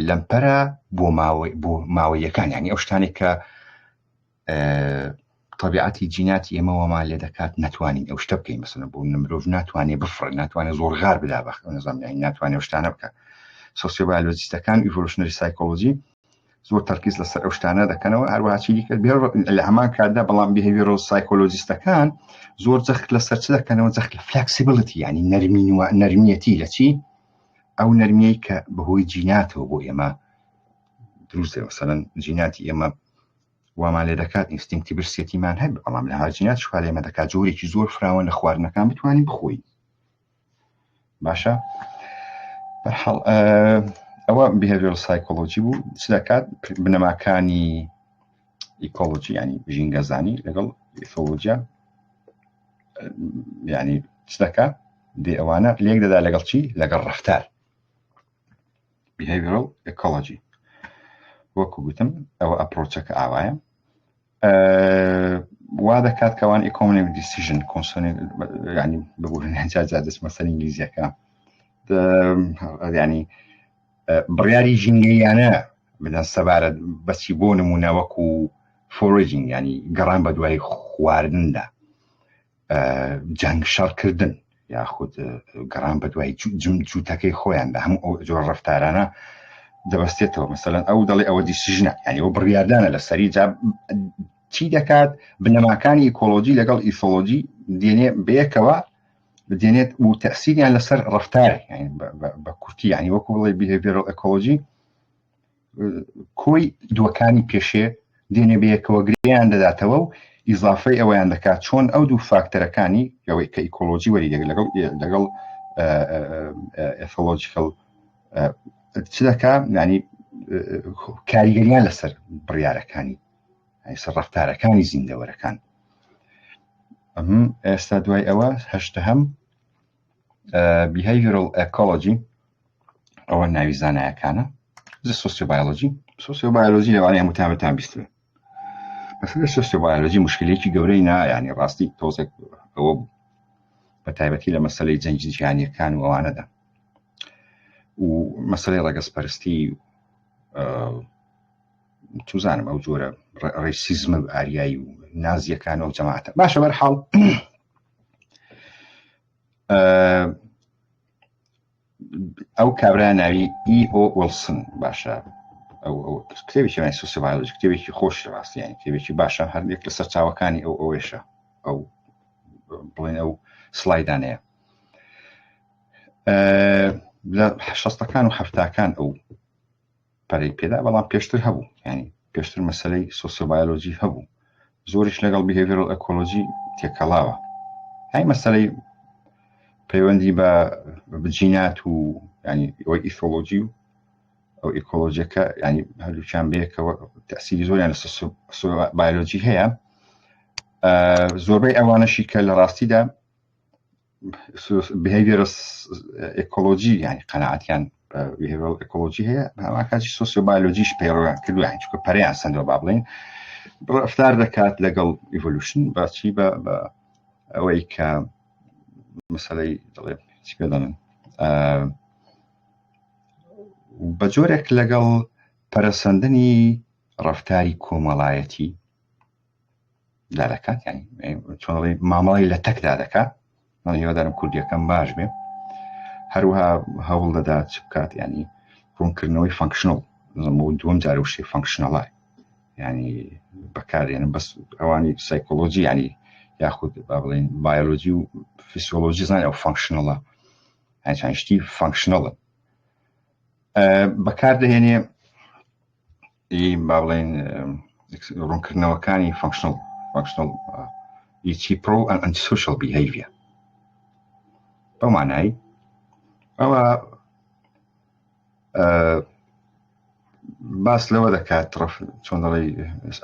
لەمپەرە بۆ ماوەیەکان ینی ئەو شتانێک کە طبیعەتی جیناتی ئێمەوەمان لێ دەکات ناتوانین ئەو شتە بکەین مەسەلەن بۆ مرۆڤ ناتوانێت بفڕێت ناتوانێت زۆر غار بدا بەخ نەزانم ینی ناتوانێت ئەو شتانە بکە. سۆسیۆبایۆلۆجیستەکان evolutionary psychology زۆر تەرکیز لەسەر ئەو شتانە دەکەنەوە هەروەها چی لە هەمان کاتدا بەڵام behavioral psychologiستەکان زۆر جەخت لەسەر چ دەکەنەوە جەخت لە flexibility ینی نەرمیەتی لە چی ئەو نەرمیەی کە بەهۆی جیناتەوە بۆ ئێمە دروستە مەسەلەن جیناتی ئێمە وامان لێ دەکات ئینستینکتی برسێتیمان هەب بەڵام لە هاجینات شوال ئێمە دەکات جۆرێکی زۆر فراوان لە خواردنەکان بتوانین بخۆین باشە. بەرحاڵ ئەوە behavioral psychology بوو چ دەکات بنەماکانی ئیکۆلۆجی ینی ژینگەزانی لەگەڵ ئیثۆلۆجیا ینی چ دەکات دێ ئەوانە لێک دەدا لەگەڵ چی لەگەڵ ڕەفتار behavioral ecology وەکو گوتم ئەوە ئەپرۆچەکە ئاوایە وا دەکات کەوان economic decision ینی ببوورن جاجا دەست مەسەر ئینگلیزیەکە ینی بڕیاری ژینگەیانە بدەن سەبارەت بەچی بۆ نمونە وەکو foraging ینی گەڕان بە دوای خواردندا جەنگ شەڕکردن یاخود گەڕان بە دوای جووتەکەی خۆیاندا هەموو ئەو جۆر ڕەفتارانە دەبەستێتەوە مەسەلەن ئەو دەڵێ ئەوە دیسیژنە ینی ئەو بڕیاردانە لە سەری جا چی دەکات بنەماکانی ئیکۆلۆجی لەگەڵ ئیثۆلۆجی دێنێ بەیەکەوە بدێنێت و تەسیریان لەسەر ڕەفتار بە کورتی ینی وەکو بڵێ behavioral ecology کۆی دووەکانی پێشێ دێنێ بەیەکەوە گرێیان دەداتەوە و ئیزافەی ئەوەیان دەکات چۆن ئەو دوو فاکتەرەکانی ئەوەی کە ئیکۆلۆجی وەری لەگەڵ ئیثۆلۆجیکەڵ چ دەکات ینی کاریگەریان لەسەر بڕیارەکانی سەر ڕەفتارەکانی زیندەوەرەکان. ئێستا دوای ئەوە هەشتە هەم behavioral ecology ئەوە ناوی زانایەکانە سۆسیۆبایۆلۆجی لەوانەیە هەمووتان بیستوێ مەسەلە سۆسیۆبایۆلۆجی مشکلێکی گەورەی ینی ڕاستی تۆزێک ئەوە بە تایبەتی لە مەسەلەی جەنگی جیهانیەکان و ئەوانەدا و مەسەلەی ڕەگەزپەرستی توزانم ئەو جۆرە ڕێسیزمە و ئاریایی و نازیەکان و جەماعەتە باشە بەرحاڵ ئەو کابرا ناوی E.O. ویلسن باشە ئەو کتێبێکی مای سۆسیۆبایۆلۆژی کتێبێکی خۆشی ڕاستیانی کتێبێکی باشە هەردێک لە سەرچاوەکانی ئەوێشە ئەو بڵێن ئەو سلایدانەیە لە 60ەکان و 70ەکان ئەو پەرەی پێدا بەڵام پێشتر هەبوو ینی پێشتر مەسەلەی سۆسیۆبایۆلۆژی هەبوو زۆریش لەگەڵ بیهێڤیرەل ئەکۆلۆژی تێکەڵاوە های مەسەلەی پەیوەندی بە بجینات و ینی ئەوەی ئیثۆلۆژی و ئەو ئیکۆلۆژیەکە ینی هەردووچیان بەیەکەوە تەسیری زۆریان لە سۆسیۆبایۆلۆژی هەیە زۆربەی ئەوانەشی کە لە ڕاستیدا behavioral ecology ینی قەناعەتیان behavioral ecology هەیە هەمان کاتی سۆسیۆبایۆلۆژیش پەیڕەویان کردووە ینی چونکە پەرەیان سەندەوە با بڵێن ڕەفتار دەکات لەگەڵ ئیڤۆلوشن باچی بە ئەوەی کە مەسەلەی دەڵێ چی پێ دەڵێن بە جۆرێک لەگەڵ پەرەسەندنی ڕەفتاری کۆمەڵایەتی دا دەکات ینی چۆن دەڵێ مامەڵی لە تەکدا دەکات من هیوادارم کوردیەکەم باش بێ هەروەها هەوڵ دەدات چ بکات ینی ڕوونکردنەوەی فانکشنەڵ بۆ دووەم جارە وشەی فانکشنەڵای ینی بەکارێنن بەس ئەوانی سایکۆلۆژی ینی یاخود با بڵێن بایۆلۆژی و فیسیۆلۆژی زانای ئەو فانکشنەڵە ینی چەند شتی فانکشنەڵن بەکاردەهێنێ با بڵێن ڕوونکردنەوەکانی فانکشنەڵ pro and antisocial behavior بەو مانای ئەوە باس لەوە دەکات چۆن دەڵێ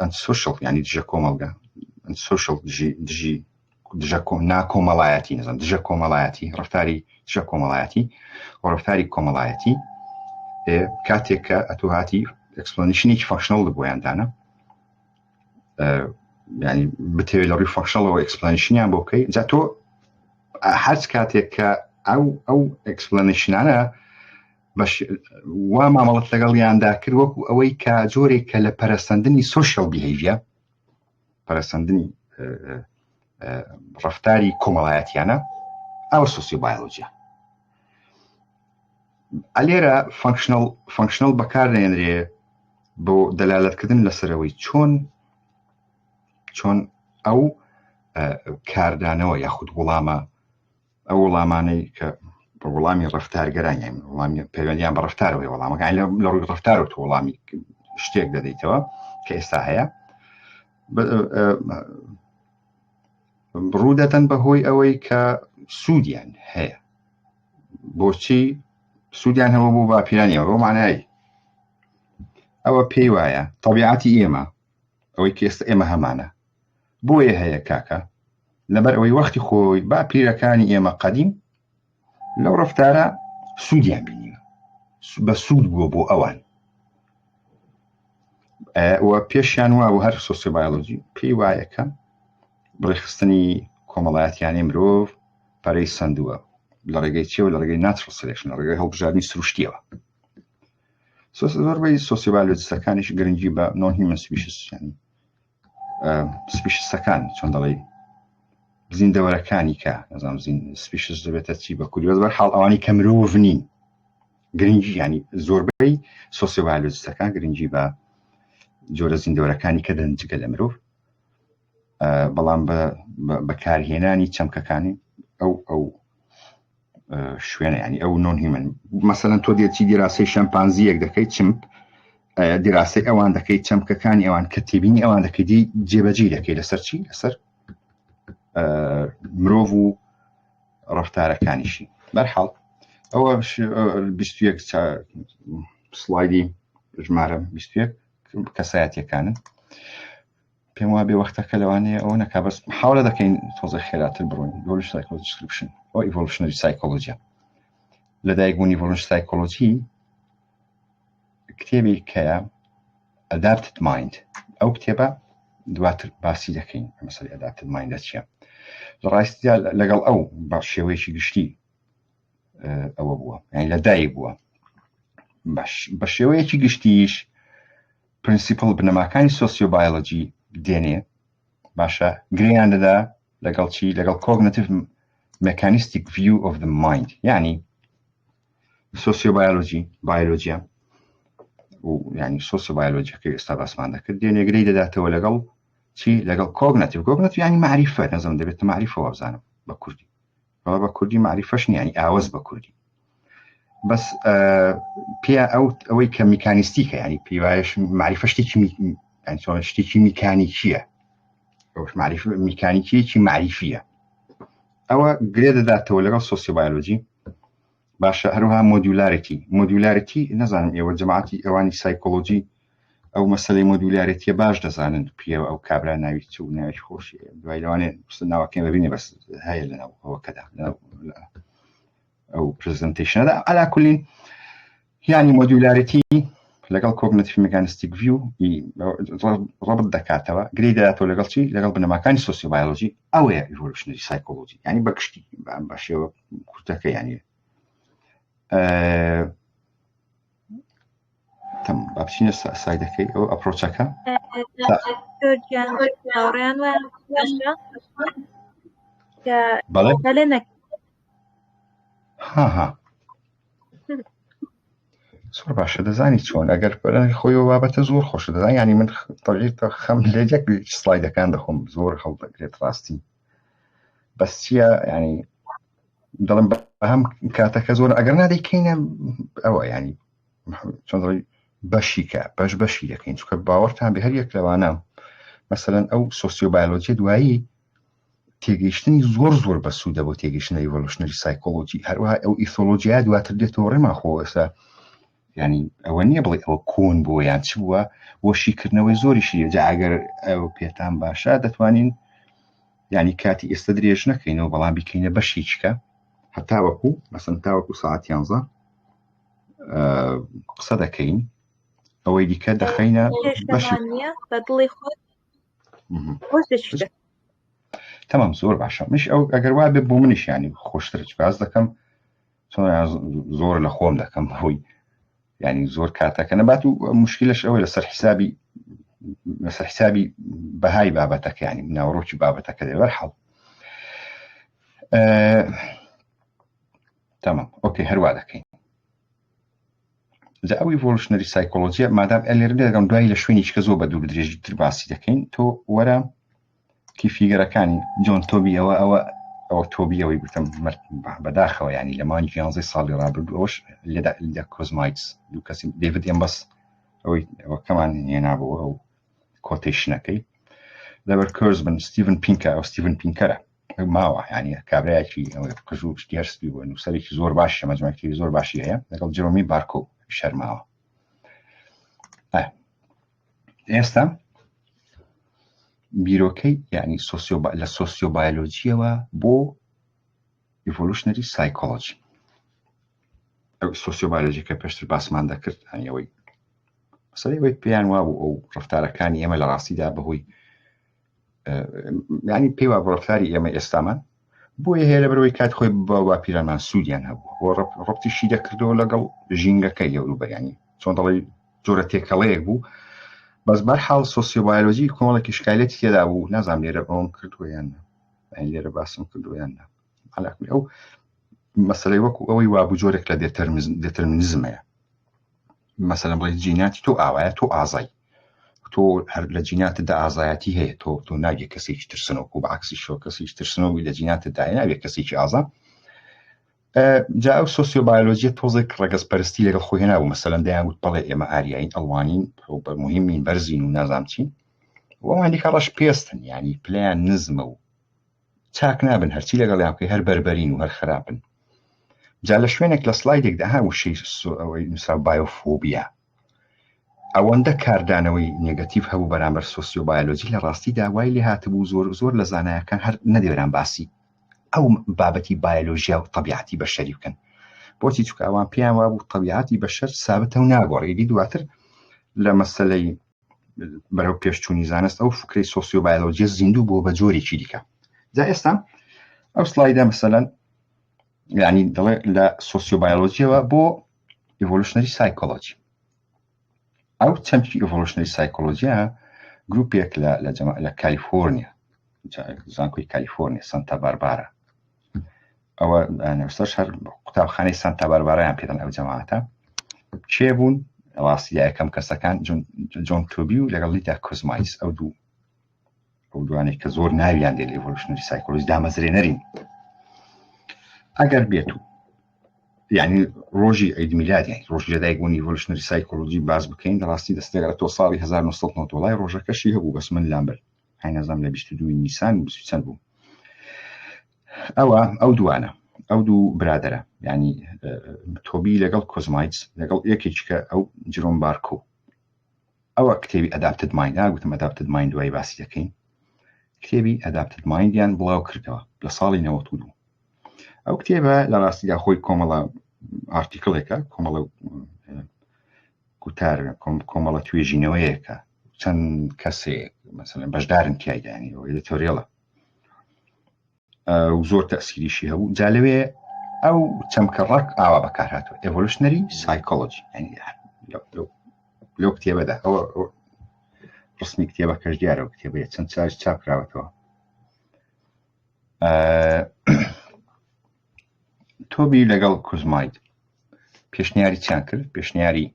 antisocial ینی دژە کۆمەڵگە antisocial دژە ناکۆمەڵایەتی نەزان دژە کۆمەڵایەتی ڕەفتاری دژە کۆمەڵایەتی و ڕەفتاری کۆمەڵایەتی کاتێک کە ئەتۆ هاتی ئەکسپلانیشنێکی فانکشنەڵ لە بۆیاندانە ینی بتەوێت لە ڕووی فانکشنەڵەوە ئەکسپلانیشنیان بۆ بکەیت جا تۆ هەرچ کاتێک کە ئەو ئەکسپلانیشنانە وا مامەڵەت لەگەڵیاندا کرد وەکو ئەوەی کە جۆرێک کە لە پەرەسەندنی سۆشیەڵ بیهێڤیە پەرەسەندنی ڕەفتاری کۆمەڵایەتیانە ئەوە سۆسیۆبایۆلۆژیە ئەلێرە فانکشنەڵ بەکاردێنرێ بۆ دەلالەتکردن لەسەرەوەی چۆن ئەو کاردانەوە یاخود وەڵامە ئەو وەڵامانەی کە بە وەڵامی ڕەفتارگەران یان وەڵامی پەیوەندیان بە ڕەفتارەوەی وەڵامەکان لە ڕووی ڕەفتارەوە تۆ وەڵامی شتێک دەدەیتەوە کە ئێستا هەیە ڕوودەدەن بەهۆی ئەوەی کە سوودیان هەیە بۆچی سوودیان هەبوو بۆ باپیرانیەوە بۆ مانایی ئەوە پێی وایە تەبیعەتی ئێمە ئەوەی کە ئێستا ئێمە هەمانە بۆیە هەیە کاکە لەبەر ئەوەی وەختی خۆی باپیرەکانی ئێمە قەدیم لەو ڕەفتارە سوودیان بینیوە بە سوود بووە بۆ ئەوان وە پێشیان وا بۆ هەر سۆسیۆبایۆلۆژی پێی وایە کە بڕێخستنی کۆمەڵایەتیانی مرۆڤ پەرەی سندووە لە ڕێگەی چێوە لە ڕێگەی ناتچڕەل سلێکشن لە ڕێگەی هەڵبژاردننی سروشتیەوە زۆربەی سۆسیۆبایۆلۆجیستەکانیش گرنگی بە نۆن هیومەن سپیشیس ینی سپیشیسەکان چۆن دەڵێ زیندەوەرەکانی کە نەزانم سپیشیس دەبێتە چی بە کوردی بەر حاڵ ئەوانی کە مرۆڤ نین گرنگی ینی زۆربەی سۆسیۆبایۆلۆجیستەکان گرنگی بە جۆرە زیندەوەرەکانی کە دەنجگە لە مرۆڤ بەڵام بەکارهێنانی چەمکەکانی ئەو شوێنە ینی ئەو نۆن هیومەن مەسەلەن تۆ دێتی دیراسەی شەمپانزیەک دەکەیت چمپ دیراسەی ئەوان دەکەیت چەمکەکانی ئەوان کە تێبینی ئەوان دەکەیت جێبەجێ دەکەیت لەسەر چی لەسەر مرۆڤ و ڕەفتارەکانیشی بەرحاڵ ئەوە 21 سلایدی ژمارە 21 کەسایەتیەکانن پێم وابێ وەختەکە لەوانەیە ئەوە نەکا بەس حاولە دەکەین تۆزە خێراتر بڕۆین ئیڤۆلوشن سایکۆلۆجی دیسکریپشن ئەو ئیڤۆلوشنەری سایکۆلۆجیە لەدایکبوونی ئیڤۆلوشن سایکۆلۆجی کتێبی کەیە ئەدابتد مایند ئەو کتێبە دواتر باسی دەکەین مەسەلەی ئەدابتد مایندە چییە لە ڕاستیدا لەگەڵ ئەو بە شێوەیەکی گشتی ئەوە بووە یعنی لەدایک بووە بە شێوەیەکی گشتیش پرینسیپڵ بنەماکانی سۆسیۆبایۆلۆجی دێنێ باشە گرێیان دەدا لەگەڵ چی لەگەڵ cognitive mechanistic view of the mind یعنی سۆسیۆبایۆلۆژی بایۆلۆجیا و ینی سۆسیۆبایۆلۆجیەکەی ئێستا باسمان دەکرد دێنێگرەی دەداتەوە لەگەڵ چی لەگەڵ کۆگنەتیڤ ینی معریفە نەزانم دەبێت معریفەوە بزانم بە کوردی بە کوردی معریفەش نیە ینی ئاوەز بە کوردی بەس پێ ئەوەی کە میکانیستیکە ینی پێی وایە معریفە شتێکی میکانیکیە معریفە میکانیکیەکی معریفیە ئەوە گرێ دەداتەوە لەگەڵ سۆسیۆبایۆلۆجی باشە هەروها مۆدیولارەتی نەزانم ئێوە جەماعەتی ئەوانی سایکۆلۆجی ئەو مەسەلەی مۆدیولارەتیە باش دەزانن پێوە ئەو کابرا ناوی چ و ناوی خۆشی دوای لەوانێ ناوەکەی ببینێ بەس هەیە لەناو ئەوەکەدا ئەو پرزنتیشنەدا ئەلا کولین ینی مۆدیولارەتی لەگەڵ کۆگنیتیڤ میکانیستیک ڤیو ڕەبط دەکاتەوە گرێی دەداتەوە لەگەڵ چی لەگەڵ بنەماکانی سۆسیۆبایۆلۆجی ئەوەیە ئیڤۆلوشنەری سایکۆلۆجی ینی بەگشتی باشەوە کورتەکە ینی تم بابچینە سایدەکەی ئەو ئەپرۆچەکە بەڵێ ها زۆر باشە دەزانی چۆن ئەگەر خۆی بابەتە زۆر خۆش دەزان ینی من تەڵێتە خەم لێجێک سلایدەکان دەخۆم زۆر هەڵدەگرێت ڕاستی بەس چییە ینی دەڵم بە هەم کاتەکە زۆر ئەگەر نادەیکەینە ئەوە ینی چۆن بەشیکە بەشی دەکەین چکە باوەڕتان بە هەر یەک لەوانە مەسەلەن ئەو سۆسیۆبایۆلۆجی دوایی تێگەیشتنی زۆر بەسوودە بۆ تێگەیشتنە ئیڤۆلوشنەری سایکۆلۆجی هەروەها ئەو ئیثۆلۆجیا دواتر دێتەوە ڕێما خۆ ئێستا ینی ئەوە نییە بڵێ ئەوە کۆن بووە یان چ بووە وەشیکردنەوەی زۆریشی جا ئەگەر ئەو پێتان باشە دەتوانین ینی کاتی ئێستا درێژ نەکەینەوە بەڵام بیکەینە بەشیچکە هەتا وەکو مەسەن تاوەکو ساعت 11 قسە دەکەین ئەوەی دیکە دەخەینە بەشی
بەدڵی خۆت
تەمام زۆر باشە مش ئەو ئەگەر وا بێ بۆ منیش ینی خۆشترچ باز دەکەم چۆن زۆر لە خۆم دەکەم هۆی ینی زۆر کاتەکە نەبات و مشکلش ئەوەی لەسەر حسابی بەهای بابەتەکە ینی ناوڕۆکی بابەتەکە دەبەر حەڵ تەمام ئۆکەی هەروە دەکەین جا ئەو ئیڤۆلوشنەری سایکۆلۆجیە مادام ئەلێرە دەگەم دوای لە شوێنیچکە زۆر بە دوور درێژی تر باسی دەکەین تۆ وەرە کیفیگەرەکانی جۆن تۆبی ئەوە تۆبیەوەی گوتم بەداخەوە ینی لە مانی 15 ساڵی ڕابردوو ئەوش لە کۆزمایتس دوو کەسی دەیڤید ئێمبەس ئەوە کەمان هێنابووە ئەو کۆتیشنەکەی لەبەر کۆرزبن ستیڤن پینکە ئەو ستیڤن پینکەرە ماوە ینی کابرایەکی ئەوەی قژوو شتیارسپی بووە نووسەرێکی زۆر باشە مەجموعەیەکی زۆر باشی هەیە لەگەڵ جێرۆمی بارکۆ شەرماوە ئێستا بیرۆکەی ینی لە سۆسیۆبایۆلۆجیەوە بۆ ئیڤۆلوشنەری سایکۆلۆجی ئەو سۆسیۆبایۆلۆجیکە پێشتر باسمان دەکرد ئەوەی مەسەلەی پێیان وابوو ئەو ڕەفتارەکانی ئێمە لە ڕاستیدا بەهۆی ینی پێی وا بۆ ڕەفتاری ئێمە ئێستامان بۆیە هەیە لەبەرەوەی کات خۆی بە پیرانمان سوودیان هەبوو بۆ ڕەبتیشی دەکردەوە لەگەڵ ژینگەکەی یەوروبەرانی چۆن دەڵێ جۆرە تێکەڵەیەک بوو بەس بەرحاڵ سۆسیۆبایۆلۆجی کۆمەڵێکی شکایەتی تێدا بوو نازانم لێرە ئەوم کردوویان لێرە باسم کردویان ئەو مەسەلەی وەکو ئەوەی وابوو جۆرێک لە دێتەرمینزمەیە مەسەلەن بڵێ جیناتی تۆ ئاوایە تۆ ئازای تۆ هەر لە جیناتتدا ئازایەتی هەیە تۆ ناگێ کەسێکی ترسنەوە و بەعکسی شۆ کەسێکی ترسنەوەی لە جیناتتدا ناوێت کەسێکی ئازا جا ئەو سۆسیۆبایۆلۆجیە تۆزێک ڕەگەزپەرستی لەگەڵ خۆی هێنابوو مەسەلەن دەیانگوت بەڵێ ئێمە ئاریایین ئەڵوانین مهمین بەرزین و نازام چی وەوانی کەڕەش پێستن ینی پلیان نزمە و چاک نابن هەرچی لەگەڵیان بکەی هەر بەربەرین و هەر خراپن جا لە شوێنێک لە سلایدێکدا هاوشەی ئەوەی نووسا بایۆفۆبیا ئەوەندە کاردانەوەی نێگەتیڤ هەبوو بەرامبەر سۆسیۆبایۆلۆجی لە ڕاستیدا وای لێ هاتبوو زۆر لە زانایەکان هەر نەدەوێران باسی ئەو بابەتی بایۆلۆژیا و طبیعەتی بەشەری بکەن بۆچی چونکە ئەوان پێیان وابوو طبیعەتی بەشەر سابتە و ناگۆڕێتی دواتر لە مەسەلەی بەرەو پێشچوونی زانست ئەو فکرەی سۆسیۆبایۆلۆجیە زیندوو بووە بە جۆرێکی دیکە جا ئێستا ئەو سلایدا مەسەلەن ینی دەڵێ لە سۆسیۆبایۆلۆجیەوە بۆ ئیڤۆلوشنەری سایکۆلۆجی ئەو چەمکی ئیڤۆلوشنەری سایکۆلۆجیە گروپێک لە کالیفۆرنیا زانکۆی کالیفۆرنیا سانتا باربارا ئەوە نوێستەش هەر قوتابخانەی سانتا باربارایان پێدەن ئەو جەماعەتە چێ بوون ڕاستی یەکەم کەسەکان جۆن تۆبی و لەگەڵ لیدا کۆزمایس ئەو دوانێک کە زۆر ناویان دێت ئێڤۆلوشنەری سایکۆلۆژی دامەزرێنەرین ئەگەر بێت و یعنی ڕۆژی عید میلاد یعنی ڕۆژی لەدایکبوونی ئێڤۆلوشنەری سایکۆلۆژی باز بکەین دەڕاستی دەستێگەرە تۆ ساڵی 1990 وڵای ڕۆژەکەشی هەبوو بەس من لامبەر هەینەزانم لە 22 نیسان چەند بوو ئەو دوانە ئەو دوو برادرە یعنی تۆبی لەگەڵ کۆزمایتس لەگەڵ یەکێککە ئەو جرۆم بارکۆ ئەوە کتێبی ئەداپتد مایند گوتم ئەداپتد مایند دوای باسی دەکەین کتێبی ئەداپتد مایندیان بڵاو کردەوە لە ساڵی 92 ئەو کتێبە لە ڕاستیدا خۆی کۆمەڵە ئارتیکڵێکە کۆمەڵە گوتار کۆمەڵە توێژینەوەیەکە چەند کەسێک مەسەڵەن بەشدارن تیایدانی ئەو ئێدیتۆریەڵە زۆر تەسیریشی هەبوو جا لەوێ ئەو چەمکە ڕەک ئاوا بەکار هاتووە ئێڤۆلوشنەری سایکۆلۆجی لەو کتێبەدا ئەوە ڕسمی کتێبەکەش دیارە و کتێبەیە چەند چاش چاپراوەتەوە تۆبی لەگەڵ کۆزمایت پێشنیاری چیان کرد پێشنیاری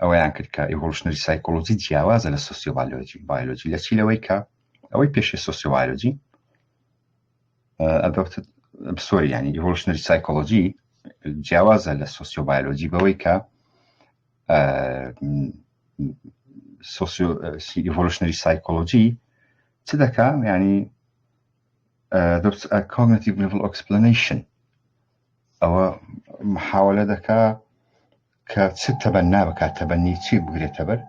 ئەوەیان کرد کە ئێڤۆلوشنەری سایکۆلۆجی جیاوازە لە سۆسیۆبایۆلۆجی لە چی لەوەی کە ئەوەی پێشێ سۆسیۆبایۆلۆجی سۆری ینی ئێڤۆلوشنەری سایکۆلۆجی جیاوازە لە سۆسیۆبایۆلۆجی بەوەی کە ئێڤۆلوشنەری سایکۆلۆجی چ دەکا ینی cognitive level explanation ئەوە محاولە دەکا کە چ تەبەننا بکات تەبەنی چی بگرێتە بەر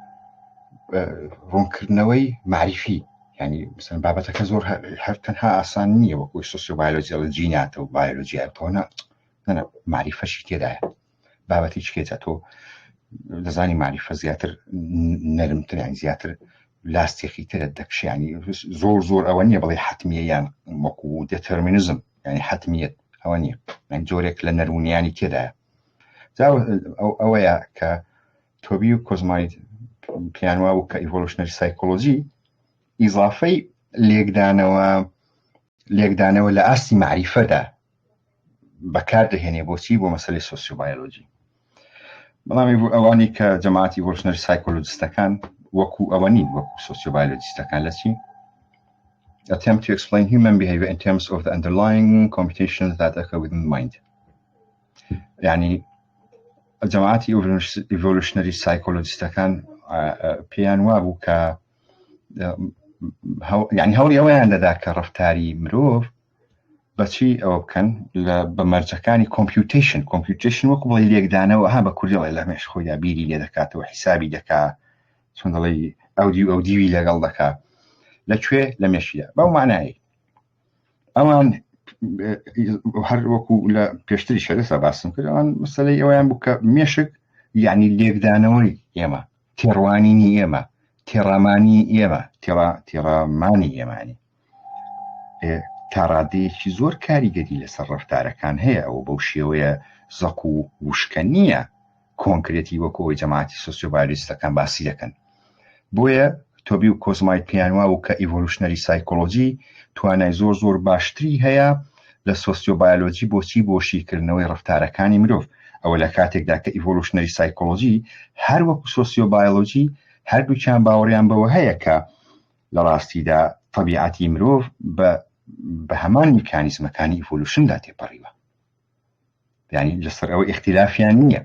ڕوونکردنەوەی معریفی ینی مثلا بابەتەکە زۆر هەر تەنها ئاسان نییە وەکوی سۆسیۆبایۆلۆجی لە جیناتە و بایۆلۆجیە تۆ معریفەشی تێدایە بابەتی چکێتە تۆ دەزانی معریفە زیاتر نەرمتر یان زیاتر لاستێکی ترە دەکشیانی زۆر ئەوە نییە بڵێ حتمیە یان وەکو دێتەرمینزم ینی حتمیت ئەوە نییە جۆرێک لە نەرمونیانی تێدایە ئەوەیە کە تۆبی و کۆزمایت پیانوا و کە ئێڤۆلوشنەری سایکۆلۆجی ئیزافەی لێکدانەوە لە ئاستی معریفەدا بەکار دەهێنێ بۆچی بۆ مەسەلەی سۆسیۆبایۆلۆجی بەڵام ئەوانی کە جەماعەتی ئێڤۆلوشنەری سایکۆلۆجیستەکان وەکو ئەوە نین وەکو سۆسیۆبایۆلۆجیستەکان لە چی attempt to explain human behavior in terms of the underlying computations that occur within the mind يعني جەماعەتی ئێڤۆلوشنەری سایکۆلۆجیستەکان پێیان وابوو کە یعنی هەوڵی ئەوەیان دەدا کە ڕەفتاری مرۆڤ بەچی ئەوە بکەن بە مەرجەکانی کۆمپیوتیشن وەکو بڵێ لێکدانەوە ها بە کوردیڵێ لە مێش خۆیدا بیری لێ دەکاتەوە حیسابی دەکات چۆن دەڵێ ئەو دیوی لەگەڵ دەکات لەکوێ لە مێشیدا بەو معنایی ئەوان هەر وەکو لە پێشتری شەرسە باسم کرد ئەوان مەسەلەی ئەویان بوو کە مێشک یعنی لێکدانەوەی ئێمە تێڕوانینی ئێمە تێڕامانی ئێمە تێڕامانی ئێمانی تاڕادەیەکی زۆر کاریگەری لەسەر ڕەفتارەکان هەیە ئەو بەو شێوەیە زەق و وشکە نییە کۆنکرێتی وەکو ئەوەی جەماعەتی سۆسیۆبایۆلۆجیستەکان باسی دەکەن بۆیە تۆبی و کۆزمایت پێیانوا و کە ئێڤۆلوشنەری سایکۆلۆجی توانای زۆر باشتری هەیە لە سۆسیۆبایۆلۆجی بۆچی بۆ شیکردنەوەی ڕەفتارەکانی مرۆڤ ئەوە لە کاتێکدا کە ئێڤۆلوشنەری سایکۆلۆجی هەر وەکو سۆسیۆبایۆلۆجی هەردووچیان باوەڕیان بەوە هەیە کە لە ڕاستیدا طبیعەتی مرۆڤ بە هەمان میکانیزمەکانی ئێڤۆلوشندا تێپەڕیوە یعنی لەسەر ئەوە ئیختیلافیان نییە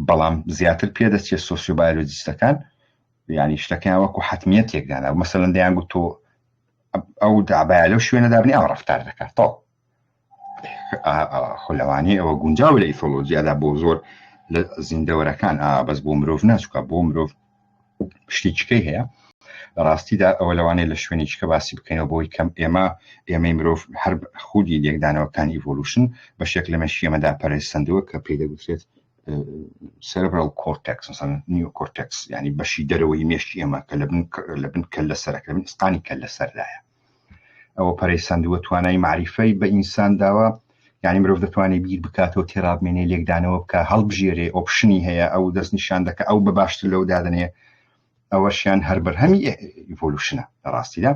بەڵام زیاتر پێدەچێت سۆسیۆبایۆلۆجیستەکان یعنی شتەکەیان وەکو حتمیەت تێکدانا و مەسەڵەن دەیان گوت تۆ ئەو دابایە لەو شوێنەدا بنی ئەو ڕەفتار دەکات تۆ خۆلەوانی ئەوە گونجاو لە ئیثۆلۆجیادا بۆ زۆر لە زیندەوەرەکان بەس بۆ مرۆڤ ناچووکە بۆ مرۆڤ شتی چکەی هەیە لە ڕاستیدا ئەوە لەوانەیە لە شوێنی چکە باسی بکەینەوە بۆی کەم ئێمەی مرۆڤ هەر خودی لێکدانەوەکان ئیڤۆلوشن بە شێک لە مەشی ئێمەدا پەرێستەندەوە کە پێی دەگوترێت cerebral cortex مثلا neocortex يعني بەشی دەرەوەی مێشکی ئێمە کە لە بن کەل لەسەرەکە لە بن ئسقانی کەل لەسەردایە ئەوە پەرێستەندووە توانای معریفەی بە ئینسان داوە یعنی مرۆڤ دەتوانێت بیر بکاتەوە تێڕابمێنێ لێکدانەوە بکە هەڵبژێرێ ئۆپشنی هەیە ئەو دەست نیشان دەکە ئەو بە باشتر لەو دادنێ ئەوەشیان هەر بەرهەمی ئیڤۆلوشنە لە ڕاستیدا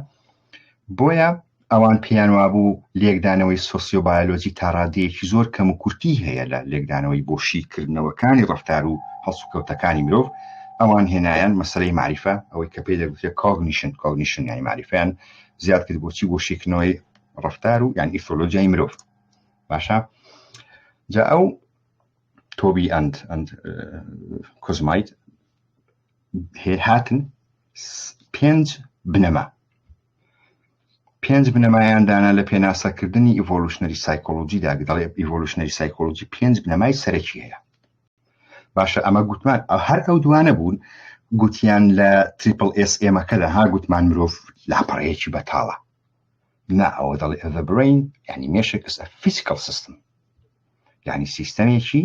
بۆیە ئەوان پێیان وابوو لێکدانەوەی سۆسیۆبایۆلۆجی تا ڕادەیەکی زۆر کەم و کورتی هەیە لە لێکدانەوەی بۆشیکردنەوەکانی ڕەفتار و هەڵسوکەوتەکانی مرۆڤ. ئەوان هێنایان مەسەلەی معریفە، ئەوەی کە پێی دەگوترێت کۆگنیشن یانی معریفەیان زیاد کرد بۆچی بۆشیکردنەوەی ڕەفتار و یان ئیثۆلۆجیای مرۆڤ. باشە، جا ئەو تۆبی ئەند کوزمایت هاتن 5 بنەمایان دانا لە پێناسەکردنی ئیڤۆلوشنەری سایکۆلۆجیدا. دەڵێ ئیڤۆلوشنەری سایکۆلۆجی 5 بنەمای سەرەکی هەیە. باشە، ئەمە گوتمان هەر ئەو دوانە بوون گوتیان لە تریپل ئس ئێمەکەدا ها گوتمان مرۆڤ لاپەڕەیەکی بەتاڵە. نا، ئەوە دەڵێ the brain یعنی مێشک is a physical system، یعنی سیستەمێکی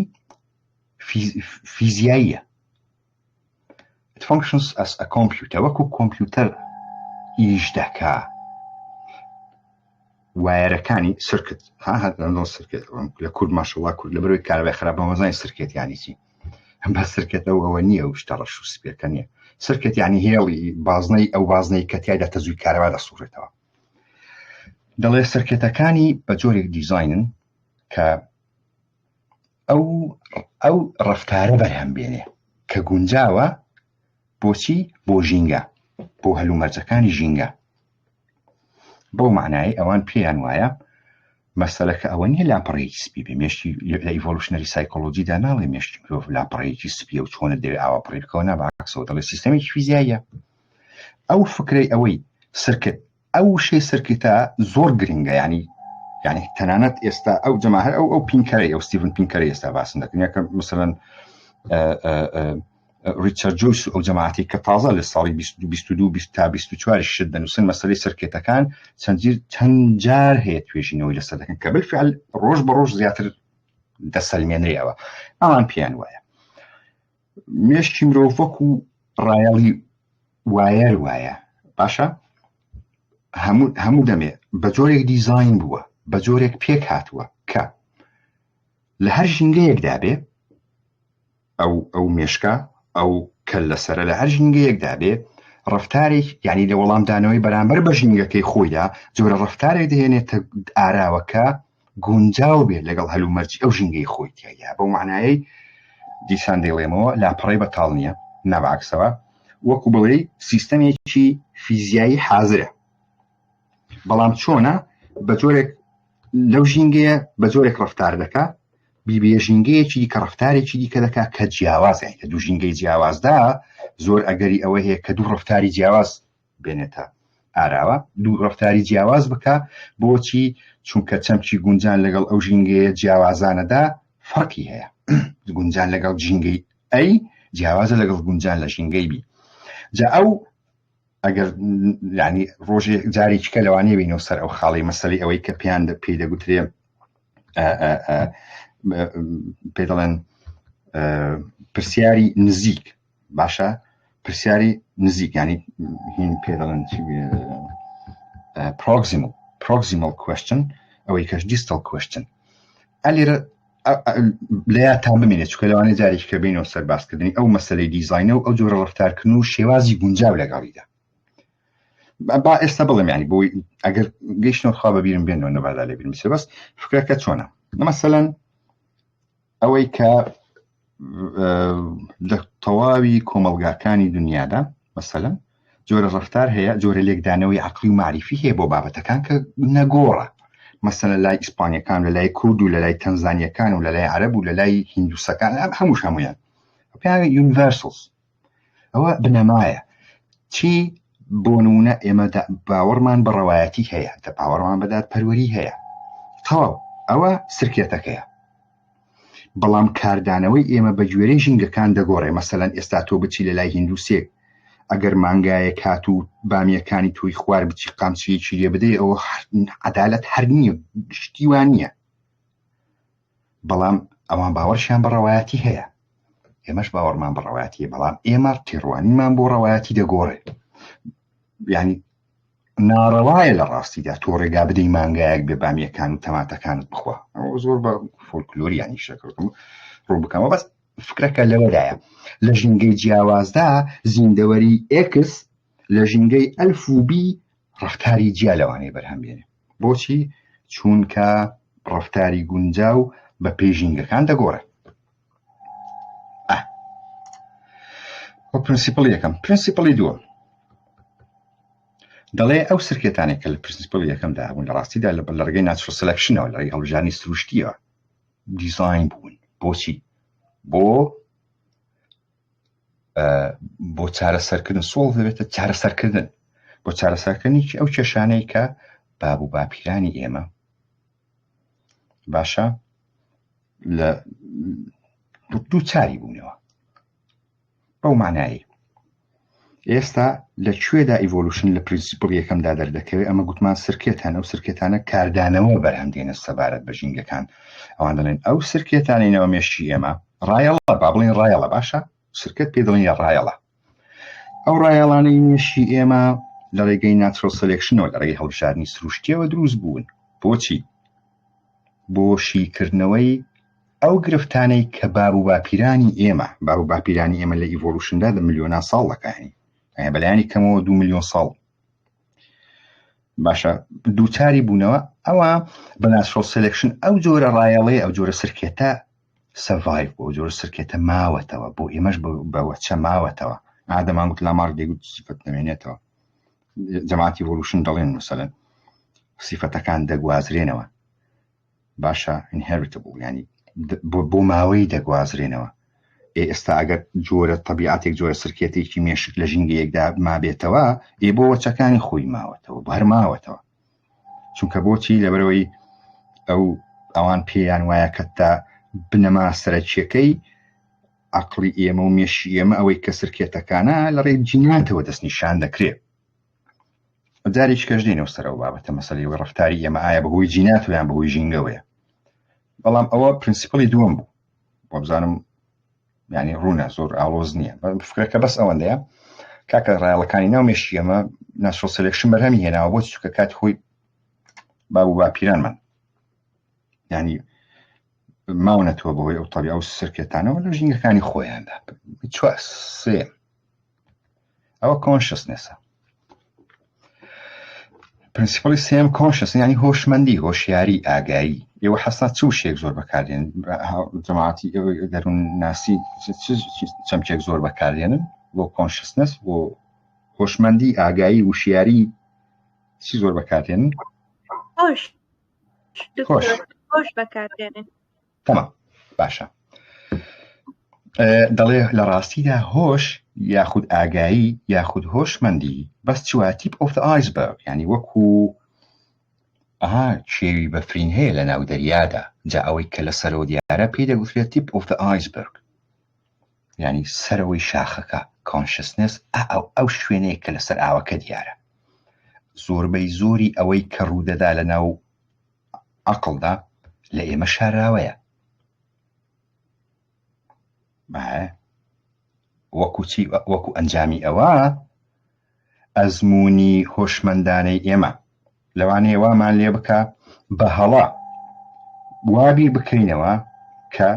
فیزیاییە. it functions as a computer، وەکو کۆمپیوتەر ئیش دەکا. وایەرەکانی سرکت سرکت لە کورد ماشەڵڵا کورد لە بەرەوەی کارەبای خراپ بەمەزانی سرکت یانی چی؟ بە سرکت ئەوە نییە و شتە ڕەش و سپێکە نییە. سرکت یعنی هێڵی بازنەی ئەو بازنەی کە تیایدا تەزووی کارەبا دەسوڕێتەوە. دەڵێ سرکتەکانی بە جۆرێک دیزاینن کە ئەو ڕەفتارە بەرهەم بێنێ کە گونجاوە بۆچی؟ بۆ ژینگە، بۆ هەلومەرجەکانی ژینگە. بەو معنای ئەوان پێیان وایە مەسەلەکە ئەوە نییە لاپەڕەیەکی سپی بێ. مێشتی لە ئیڤۆلوشنەری سایکۆلۆجیدا ناڵێ مێشتی مرۆڤ لاپەڕەیەکی سپیە و چۆنە دەوێت ئاوا پڕی بکەوە، ناباکسەوە دەڵێ سیستەمێکی فیزیاییە. ئەو فکرەی ئەوەی سرکت ئەو شەی سرکتە زۆر گرنگە، یعنی تەنانەت ئێستا ئەو جەماهەر ئەو پینکەرەی ئەو ستیڤن پینکەرەی ئێستا باسن دەکەن کە مثلەن ریچارد جویس ئەو جەماعەتی کە تازە لە ساڵی 22 تا 24 شت دەنووسن مەسەلەی سرکێتەکان چەند جار هەیە توێژینەوەی لەسەر دەکەن کە بالفعل ڕۆژ بە ڕۆژ زیاتر دەسەلمێنرێەوە. ئەوان پێیان وایە مێشتی مرۆڤ وەکو ڕایەڵی وایەر وایە. باشە، هەموو دەمێ بە جۆرێک دیزاین بووە، بە جۆرێک پێک هاتووە کە لە هەر ژینگەیەکدا بێ ئەو مێشکە ئەو کەل لەسەرە لە هەر ژینگەیەکدا بێ ڕەفتارێک، یعنی لە وەڵامدانەوەی بەرامبەر بە ژینگەکەی خۆیدا جۆرە ڕەفتارێک دەهێنێتە ئاراوەکە گونجاو بێت لەگەڵ هەلومەرجی ئەو ژینگەی خۆی تایە. بەو معنایەی دیسان دەڵێمەوە لاپەڕەی بەتاڵ نییە، نەباکسەوە، وەکو بڵێ سیستەمێکی فیزیایی حازرە. بەڵام چۆنە؟ بە جۆرێک لەو ژینگەیە بە جۆرێک ڕەفتار دەکا، بیبێژینگەیەکی دیکە ڕەفتارێکی دیکە دەکا کە جیاوازە. لە دوو ژینگەی جیاوازدا زۆر ئەگەری ئەوە هەیە کە دوو ڕەفتاری جیاواز بێنێتە ئاراوە، دوو ڕەفتاری جیاواز بکە. بۆچی؟ چونکە چەمکی گونجان لەگەڵ ئەو ژینگەیە جیاوازانەدا فەرقی هەیە. گونجان لەگەڵ ژینگەی ئەی جیاوازە لەگەڵ گونجان لە ژینگەی بی. جا ئەو ئەگەر یعنی ڕۆژێ جارێکیکە لەوانەیە بینەوە سەر ئەو خاڵی مەسەلەی ئەوەی کە پێی دەگوترێ پێ دەڵێن پرسیاری نزیک. باشە، پرسیاری نزیک ینی هین پێ دەڵێن proximal question، ئەوەی کەش distal question. ئەلێرە لەیاتان بمێنێت چکە لەوانەیە جارێکیکە بینەوە سەر باسکردنی ئەو مەسەلەی دیزاینە و ئەو جۆرە ڕەفتارکردن و شێوازی گونجاو لەگەڵیدا. با ئێستا بڵێم ینی بۆی ئەگەر گەیشتنەوە خوا بەبیرم بێنەوە نەبادا لێ بیرم بەس فکرەکە چۆنە. مەسەلەن ئەوەی کە لە تەواوی کۆمەڵگاکانی دنیادا مەسەلەن جۆرە ڕەفتار هەیە، جۆرە لێکدانەوەی عەقلی و معریفی هەیە بۆ بابەتەکان کە نەگۆڕە. مەسەلەن لای ئیسپانیەکان و لە لای کورد و لە لای تەنزانیەکان و لە لای عەرەب و لە لای هیندوسەکان هەمویان پێیان یونیڤەرسڵز. ئەوە بنەمایە. چی بۆ نمونە ئێمە باوەڕمان بە ڕەوایەتی هەیە، باوەڕمان بە دادپەروەری هەیە، تەواو ئەوە سرکێتەکەیە. بەڵام کاردانەوەی ئێمە بە گوێرەی ژینگەکان دەگۆڕێ. مەسەلەن ئێستا تۆ بچی لە لای هیندوسێک ئەگەر مانگایەک هات و بامیەکانی تۆی خوار بچی قامچیەکی لێ بدەی ئەوە عەدالەت هەر نییە، شتی وان نییە. بەڵام ئەوان باوەڕشیان بە ڕەوایەتی هەیە، ئێمەش باوەڕمان بە ڕەوایەتیە، بەڵام ئێمە تێڕوانیمان بۆ ڕەوایەتی دەگۆڕێ. یعنی ناڕەوایە لە ڕاستیدا تۆ ڕێگا بدەی مانگایەک بێ بامیەکان و تەماتەکانت بخوا. ئەوە زۆر بە فۆلکلۆری ینی شەکردم ڕوو بکەمەوە. بەس فکرەکە لەوەدایە لە ژینگەی جیاوازدا زیندەوەری ئێکس لە ژینگەی ئەلف و بی ڕەفتاری جیا لەوانەیە بەرهەم بێنێ. بۆچی؟ چونکە ڕەفتاری گونجاو بە پێژینگەکان دەگۆڕێت. پرینسیپڵ یەکەم. پرینسیپڵی دووەم دەڵێ ئەو سرکێتانێک کە لە پرینسیپڵ یەکەمدا هەبوون لە ڕاستیدا لە ڕێگەی ناتچۆرال سلەکشنەوە لە ڕێگەی هەڵبژاردننی سروشتیەوە دیزاین بوون. بۆچی؟ بۆ چارەسەرکردن سۆڵ دەبێتە چارەسەرکردن، بۆ چارەسەرکردنی ئەو کێشانەی کە باب و باپیرانی ئێمە باشە لە دووچاری بوونەوە. بەو معنایی ئێستا لەکوێدا ئیڤۆلوشن لە پرینسیپڵ یەکەمدا دەردەکەوێت؟ ئەمە گوتمان سرکێتان، ئەو سرکێتانە کاردانەوە بەرهەمدێنە سەبارەت بە ژینگەکان. ئەوان دەڵێن ئەو سرکێتانینەوە مێشتی ئێمە ڕایەڵە، با بڵێن ڕایەڵە، باشە سرکێت پێ دڵێن یا ڕایەڵە. ئەو ڕایەڵانەی مێشتی ئێمە لە ڕێگەی ناتچۆرال سلەکشنەوە لە ڕێگەی هەڵبژاردننی سروشتیەوە دروست بوون. بۆچی؟ بۆ شیکردنەوەی ئەو گرفتانەی کە باب و باپیرانی ئێمە لە ئیڤۆلوشندا دە ملیۆنا ساڵ دەکانی، بەلایانی کەمەوە 2 ملیۆن ساڵ باشە دووچاری بوونەوە. ئەوە بە ناتچۆرال سلەکشن ئەو جۆرە ڕایەڵەیە، ئەو جۆرە سرکێتە سەڤایڤ بۆ جۆرە سرکێتە ماوەتەوە، بۆ ئێمەش بەوەچە ماوەتەوە. ئادەمان گوت لامارک دەیگوت سیفەت نەمێنێتەوە، جەماعەتی ئیڤۆلوشن دەڵێن مەسەلەن سیفەتەکان دەگوازرێنەوە، باشە inheritable، ینی بۆ ماوەی دەگوازرێنەوە. ئێستا ئەگەر جۆرە طبیعەتێک جۆرە سرکێتێکی مێشک لە ژینگەیەکدا مابێتەوە بۆ وەچەکانی خۆی ماوەتەوە، هەر ماوەتەوە. چونکە بۆچی؟ لەبەرەوەی ئەوان پێیان وایە کە تا بنەما سەرەکیەکەی عەقڵی ئێمە و مێشی ئێمە ئەوەی کە سرکێتەکانە لە ڕێی جیناتەوە دەستنیشان دەکرێت. جارێکی کەش دێنەوە سەرەوە بابەتە مەسەلەی ڕەفتاری ئێمە ئایا بەهۆی جینات یان بەهۆی ژینگەوەیە. بەڵام ئەوە پرینسیپڵی دووەم بوو، بۆ بزانم ینی ڕوونە زۆر ئاڵۆز نییە. فکرەکە بەس ئەوەندەیە کاکە ڕایەڵەکانی ناو مێشتی ئێمە ناتچۆرال سلەکشن بەرهەمی هێناوە، بۆ چونکە کاتی خۆی باب و باپیرانمان ینی ماونەتەوە بەهۆی ئەو طبیعە و سرکێتانەوە لە ژینگەکانی خۆیاندا. سێ ئەوە کۆنشسنسە. پرینسیپڵی سێم کۆنشس ینی هۆشمەندی، هۆشیاری، ئاگایی. ئێوە حەسا چ شتێک زۆر بەکاردێن؟ جەماعەتی دەروون ناسی چەمکێک زۆر بەکاردێنن بۆ کۆنشسنس، بۆ هۆشمەندی، ئاگایی، وشیاری چی زۆر بەکاردێنن؟
هۆش بەکاردێنن.
تەمام باشە. دەڵێ لە ڕاستیدا هۆش یاخود ئاگایی یاخود هۆشمەندی بەس چوە تیپ ئۆف دە ئایسبەرگ، ینی وەکو چێوی بەفرین هەیە لە ناو دەریادا، جا ئەوەی کە لە سەرەوە دیارە پێی دەگوترێت تیپ ئۆف دە ئایسبەرگ، ینی سەرەوەی شاخەکە. کۆنشسنس ئەو شوێنەیە کە لەسەر ئاوەکە دیارە. زۆربەی زۆری ئەوەی کە ڕوودەدا لە ناو عەقڵدا لە ئێمە شاراوەیە. وەکو ئەنجامی ئەوە ئەزمموی هۆشمەندانەی ئێمە لەوانەیە وامان لێ بکە بە هەڵا وابیر بکەینەوە کە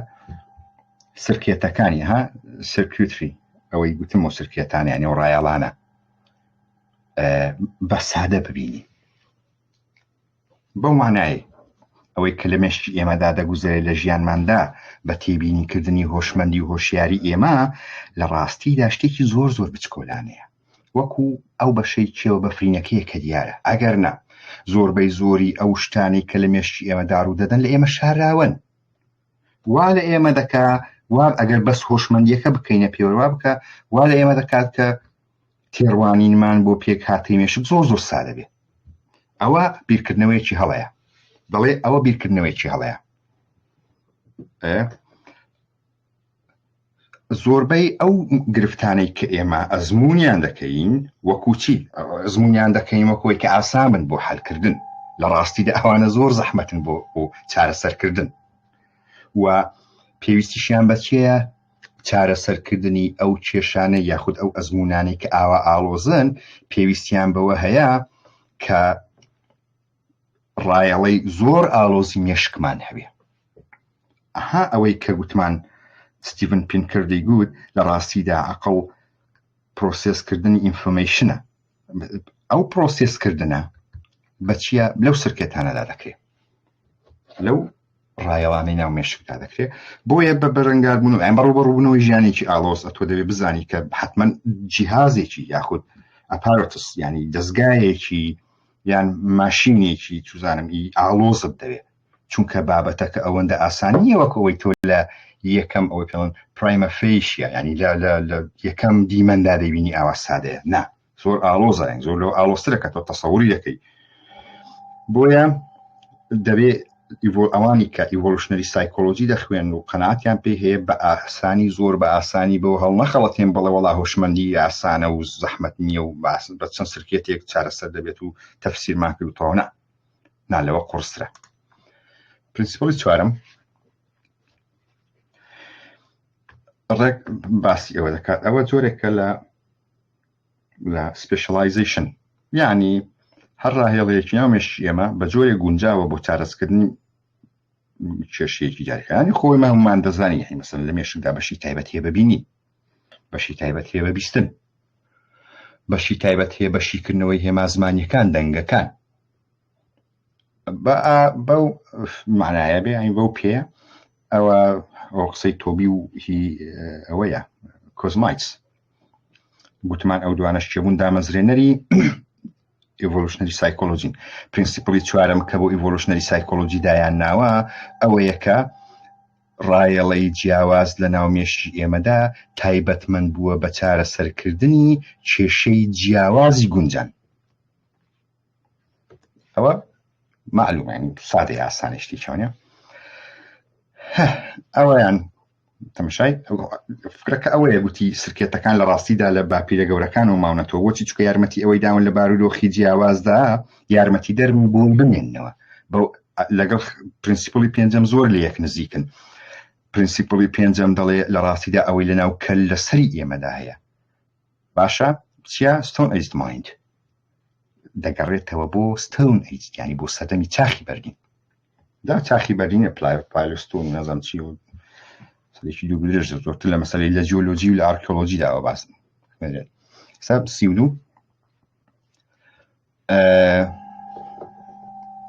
سرکێتەکانی سرکیوتری ئەوەی گوتم و سرکێتانە ینی و ڕایەڵانە بە سادە ببینی. بەو مانایە ئەوەی کە لە مێشتی ئێمەدا دەگوزارێت لە ژیانماندا بە تێبینیکردنی هۆشمەندی و هۆشیاری ئێمە لە ڕاستیدا شتێکی زۆر زۆر بچکۆلانەیە، وەکو ئەو بەشەی کێوە بەفرینەکەیە کە دیارە. ئەگەر نا زۆربەی زۆری ئەو شتانی کە لە مێشتی ئێمە داڕوو دەدەن لە ئێمە شاراون، وا لە ئێمە دەکا وا ئەگەر بەس هۆشمەندیەکە بکەینە پێوەوا بکە وا لە ئێمە دەکات کە تێڕوانینمان بۆ پێک هاتی مێشک زۆر زۆر سادە بێت. ئەوە بیرکردنەوەیەکی هەڵەیە. دەڵێ ئەوە بیرکردنەوەیەکی هەڵەیە. زۆربەی ئەو گرفتانەی کە ئێمە ئەزممویان دەکەین وەکو چی؟ ئەزممویان دەکەین وەکوی کە ئاسان بن بۆ حەلکردن، لە ڕاستیدا ئەوانە زۆر زەحمەتن بۆ چارەسەرکردن و پێویستیشیان بەچیە؟ چارەسەرکردنی ئەو کێشانە یاخود ئەو ئەزمموانەی کە ئاوا ئاڵۆزن پێویستیان بەوە هەیە کە ڕایەڵەی زۆر ئاڵۆزی مێشکمان هەبێ. ئەوەی کە گوتمان ستیڤن پینکر دەیگوت لە ڕاستیدا عەقڵ پرۆسێسکردنی ئینفۆرمێشنە. ئەو پرۆسێسکردنە بەچیە لەو سرکێتانەدا دەکرێت لەو ڕایەڵانەی ناو مێشکدا دەکرێت بۆیە بە بەرەنگاربوون و ئەم بەڕوبەڕووبوونەوەی ژیانێکی ئالۆز ئەتۆ دەبێت بزانی کە حتمما جیهازێکی یاخود ئەپارۆتس ینی دەستگایەکی یان ماشینێکی توزانم ئالۆزت دەوێت چونکە بابەتەکە ئەوەندە ئاسانیە وەکو ئەوەی تۆ لە یەکەم ئەوەی پێڵن پرایمە فەیشیە ینی لە یەکەم دیمەندا دەبینی ئاوا سادەیە نا زۆر ئالۆزە زۆر لەو ئالۆسترە کە تۆ تەسەووری دەکەی بۆیە دەبێت ئەوانی کە ئیڤۆلوشنەری سایکۆلۆجی دەخوێن و قەناعەتیان پێ هەیە بە ئاسانی زۆر بە ئاسانی بۆ هەڵ نەخەڵەتێن بڵێ وەڵا هۆشمەندی ئاسانە و زەحمەت نییە و بە چەند سرکێتێک چارەسەر دەبێت و تەفسیرمان کردوتەوە نا لەوە قورسرە. پرینسیپڵی چوارەم ڕێک باسی ئەوە دەکات ئەوە جۆرێکە لە سپێشەلایزیشن یعنی هەر ڕاهێڵەیەکی ناومێشی ئێمە بە جۆرێک گونجاوە بۆ چارەسکردنی کێشەیەکی جارەکانی خۆی هەمومان دەزانی هەی مەسەلەن لە مێشکدا بەشی تایبەت هەیە ببینی بەشی تایبەت هەیە بەبیستن بەشی تایبەت هەیە بەشیکردنەوەی هێما زمانیەکان دەنگەکان بەو معنایە بێ ئەین بەو پێ ئەوە قسەی تۆبی و هی ئەوەیە کۆزمایتس گوتمان ئەو دوانە شتێبوون دامەزرێنەری ئیڤۆلوشنەری سایکۆلۆجین. پرینسیپڵی چوارەم کە بۆ ئیڤۆلوشنەری سایکۆلۆجی دایان ناوە ئەوەیە کە ڕایەڵەی جیاواز لە ناومێشی ئێمەدا تایبەتمەند بووە بە چارەسەرکردنی کێشەی جیاوازی گونجان. ئەوە معلومە ینی سادەی ئاسانیشتی چۆنە ئەوەیان تەماشای فکرەکە ئەوەیە گوتی سرکێتەکان لە ڕاستیدا لە باپیرە گەورەکان و ماونەتەوە بۆچی چکە یارمەتی ئەوەی داون لە بارودۆخی جیاوازدا یارمەتی دەرم بۆ بمێننەوە لەگەڵ پرینسیپڵی پێنجەم زۆر لە یەک نزیکن. پرینسیپڵی پێنجەم دەڵێ لە ڕاستیدا ئەوەی لەناو کەل لە سەری ئێمەدا هەیە باشە چیا ستۆن ئەیجد مایند دەگەڕێتەوە بۆ ستۆن ئەیجد ینی بۆ سەدەمی چاخی بەرگین دا چاخی بەرگینە پایلۆستۆن نەزانم چی و سەرێکی دوو بدرێژ زۆرتر لە مەسەلەی لە جیۆلۆجی و لە ئارکێۆلۆجیداوە باسن سەب 32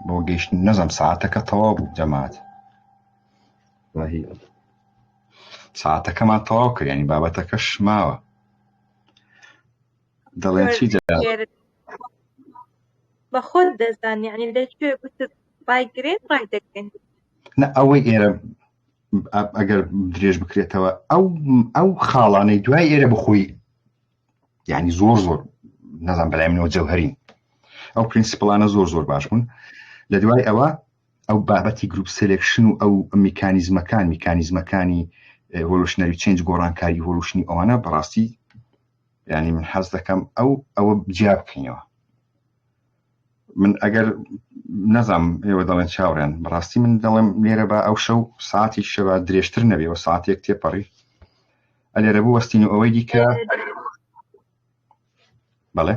بۆ گەیشتن نەزانم ساعەتەکە تەواو بوو جەماعەت ساعەتەکەمان تەواو کرد ینی بابەتەکەش ماوە دەڵێن چی
بە خۆت دەزان یعنی لەکوێ گوتت ڕایگرێت ڕای دەکەین
نە ئەوەی ئێرە ئەگەر درێژ بکرێتەوە ئەو خاڵانەی دوای ئێرە بخۆی یعنی زۆر نەزان بەلای منەوە جەوهەرین ئەو پرینسیپڵانە زۆر باش بوون لە دوای ئەوە ئەو بابەتی گروپ سێلێکشن و ئەو میکانیزمەکانی ئیڤۆلوشنەری چێنج گۆڕانکاری ئیڤۆلوشنی ئەوانە بەڕاستی یعنی من حەز دەکەم ئەوە جیا بکەینەوە. من ئەگەر نەزانم ئێوە دەڵێن چاوڕێن بەڕاستی من دەڵێم لێرە بە ئەو شەو ساعتی شەوە درێژتر نەبێەوە ساعتێک تێپەڕی ئەلێرە بوو وەستین و ئەوەی دیکە بەڵێ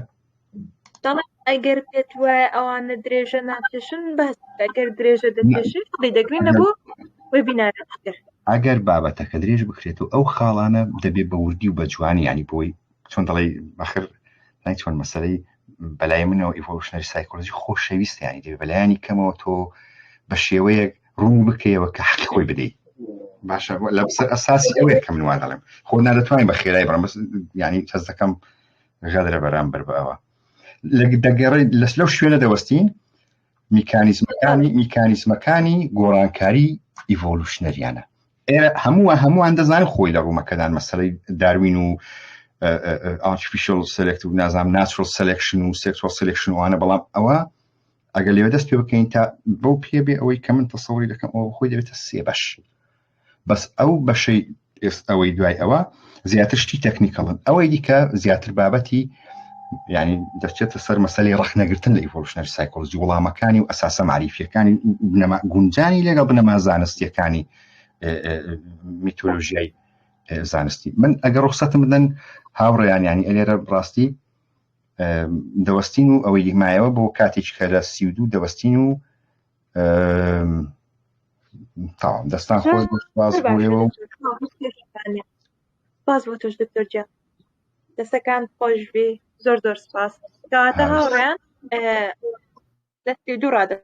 دەڵێ ئەگەر پێت وایە ئەوانە درێژە ناتێشن بەس ئەگەر درێژە دەتێشن دەگرینە بۆ وێبینارەکە
ئەگەر بابەتەکە درێژ بکرێت و ئەو خاڵانە دەبێت بە وردی و بە جوانی ینی بۆی چۆن دەڵێ بەخر نای چۆن مەسەلەی بەلای منەوە ئیڤۆلوشنەری سایکۆلۆجی خۆشەویستە ینی دەبێت بەلایانی کەمەوە تۆ بە شێوەیەک ڕوو بکەیەوە کە حەقی خۆی بدەیت باشە لە بەسەر ئەساسی ئەوەیە کە من وا دەڵێم خۆ نادەتوانین بە خێرای بڕم بەس ینی حەز دەکەم غەدرە بەرامبەر بە ئەوە دەگەڕێت لەو شوێنە دەوەستین میکانیزمەکانی گۆڕانکاری ئیڤۆلوشنەریانە ئێرە هەمووان دەزانن خۆی لە ڕوومەکەدان مەسەلەی داروین و artificial select و نازام natural selection و sexual selection وانە بەڵام ئەوە ئەگەر لێوە دەست پێ بکەین تا بەو پێ بێ ئەوەی کە من تەسەوری دەکەم ئەوە خۆی دەبێتە سێ بەش بەس ئەو بەشەی ئەوەی دوای ئەوە زیاتر شتی تەکنیکەڵن ئەوەی دیکە زیاتر بابەتی یعنی دەچێتە سەر مەسەلەی ڕەخنەگرتن لە ئیڤۆلوشنەری سایکۆلۆجی وەڵامەکانی و ئەساسە معریفیەکانی گونجانی لەگەڵ بنەما زانستیەکانی میتۆلۆژیای زانستی من ئەگەر ڕوخسەتم بدەن هاوڕێیان ینی ئەلێرە ڕاستی دەوەستین و ئەوەی مایەوە بۆ کاتێک کە لە 32 دەوەستین و تاوام دەستان خۆش باز بۆیەوە
باز بۆ تۆش دکتۆر جان دەستەکان خۆش بێ زۆر سپاس کاتە هاوڕێیان دەستی دوو ڕادە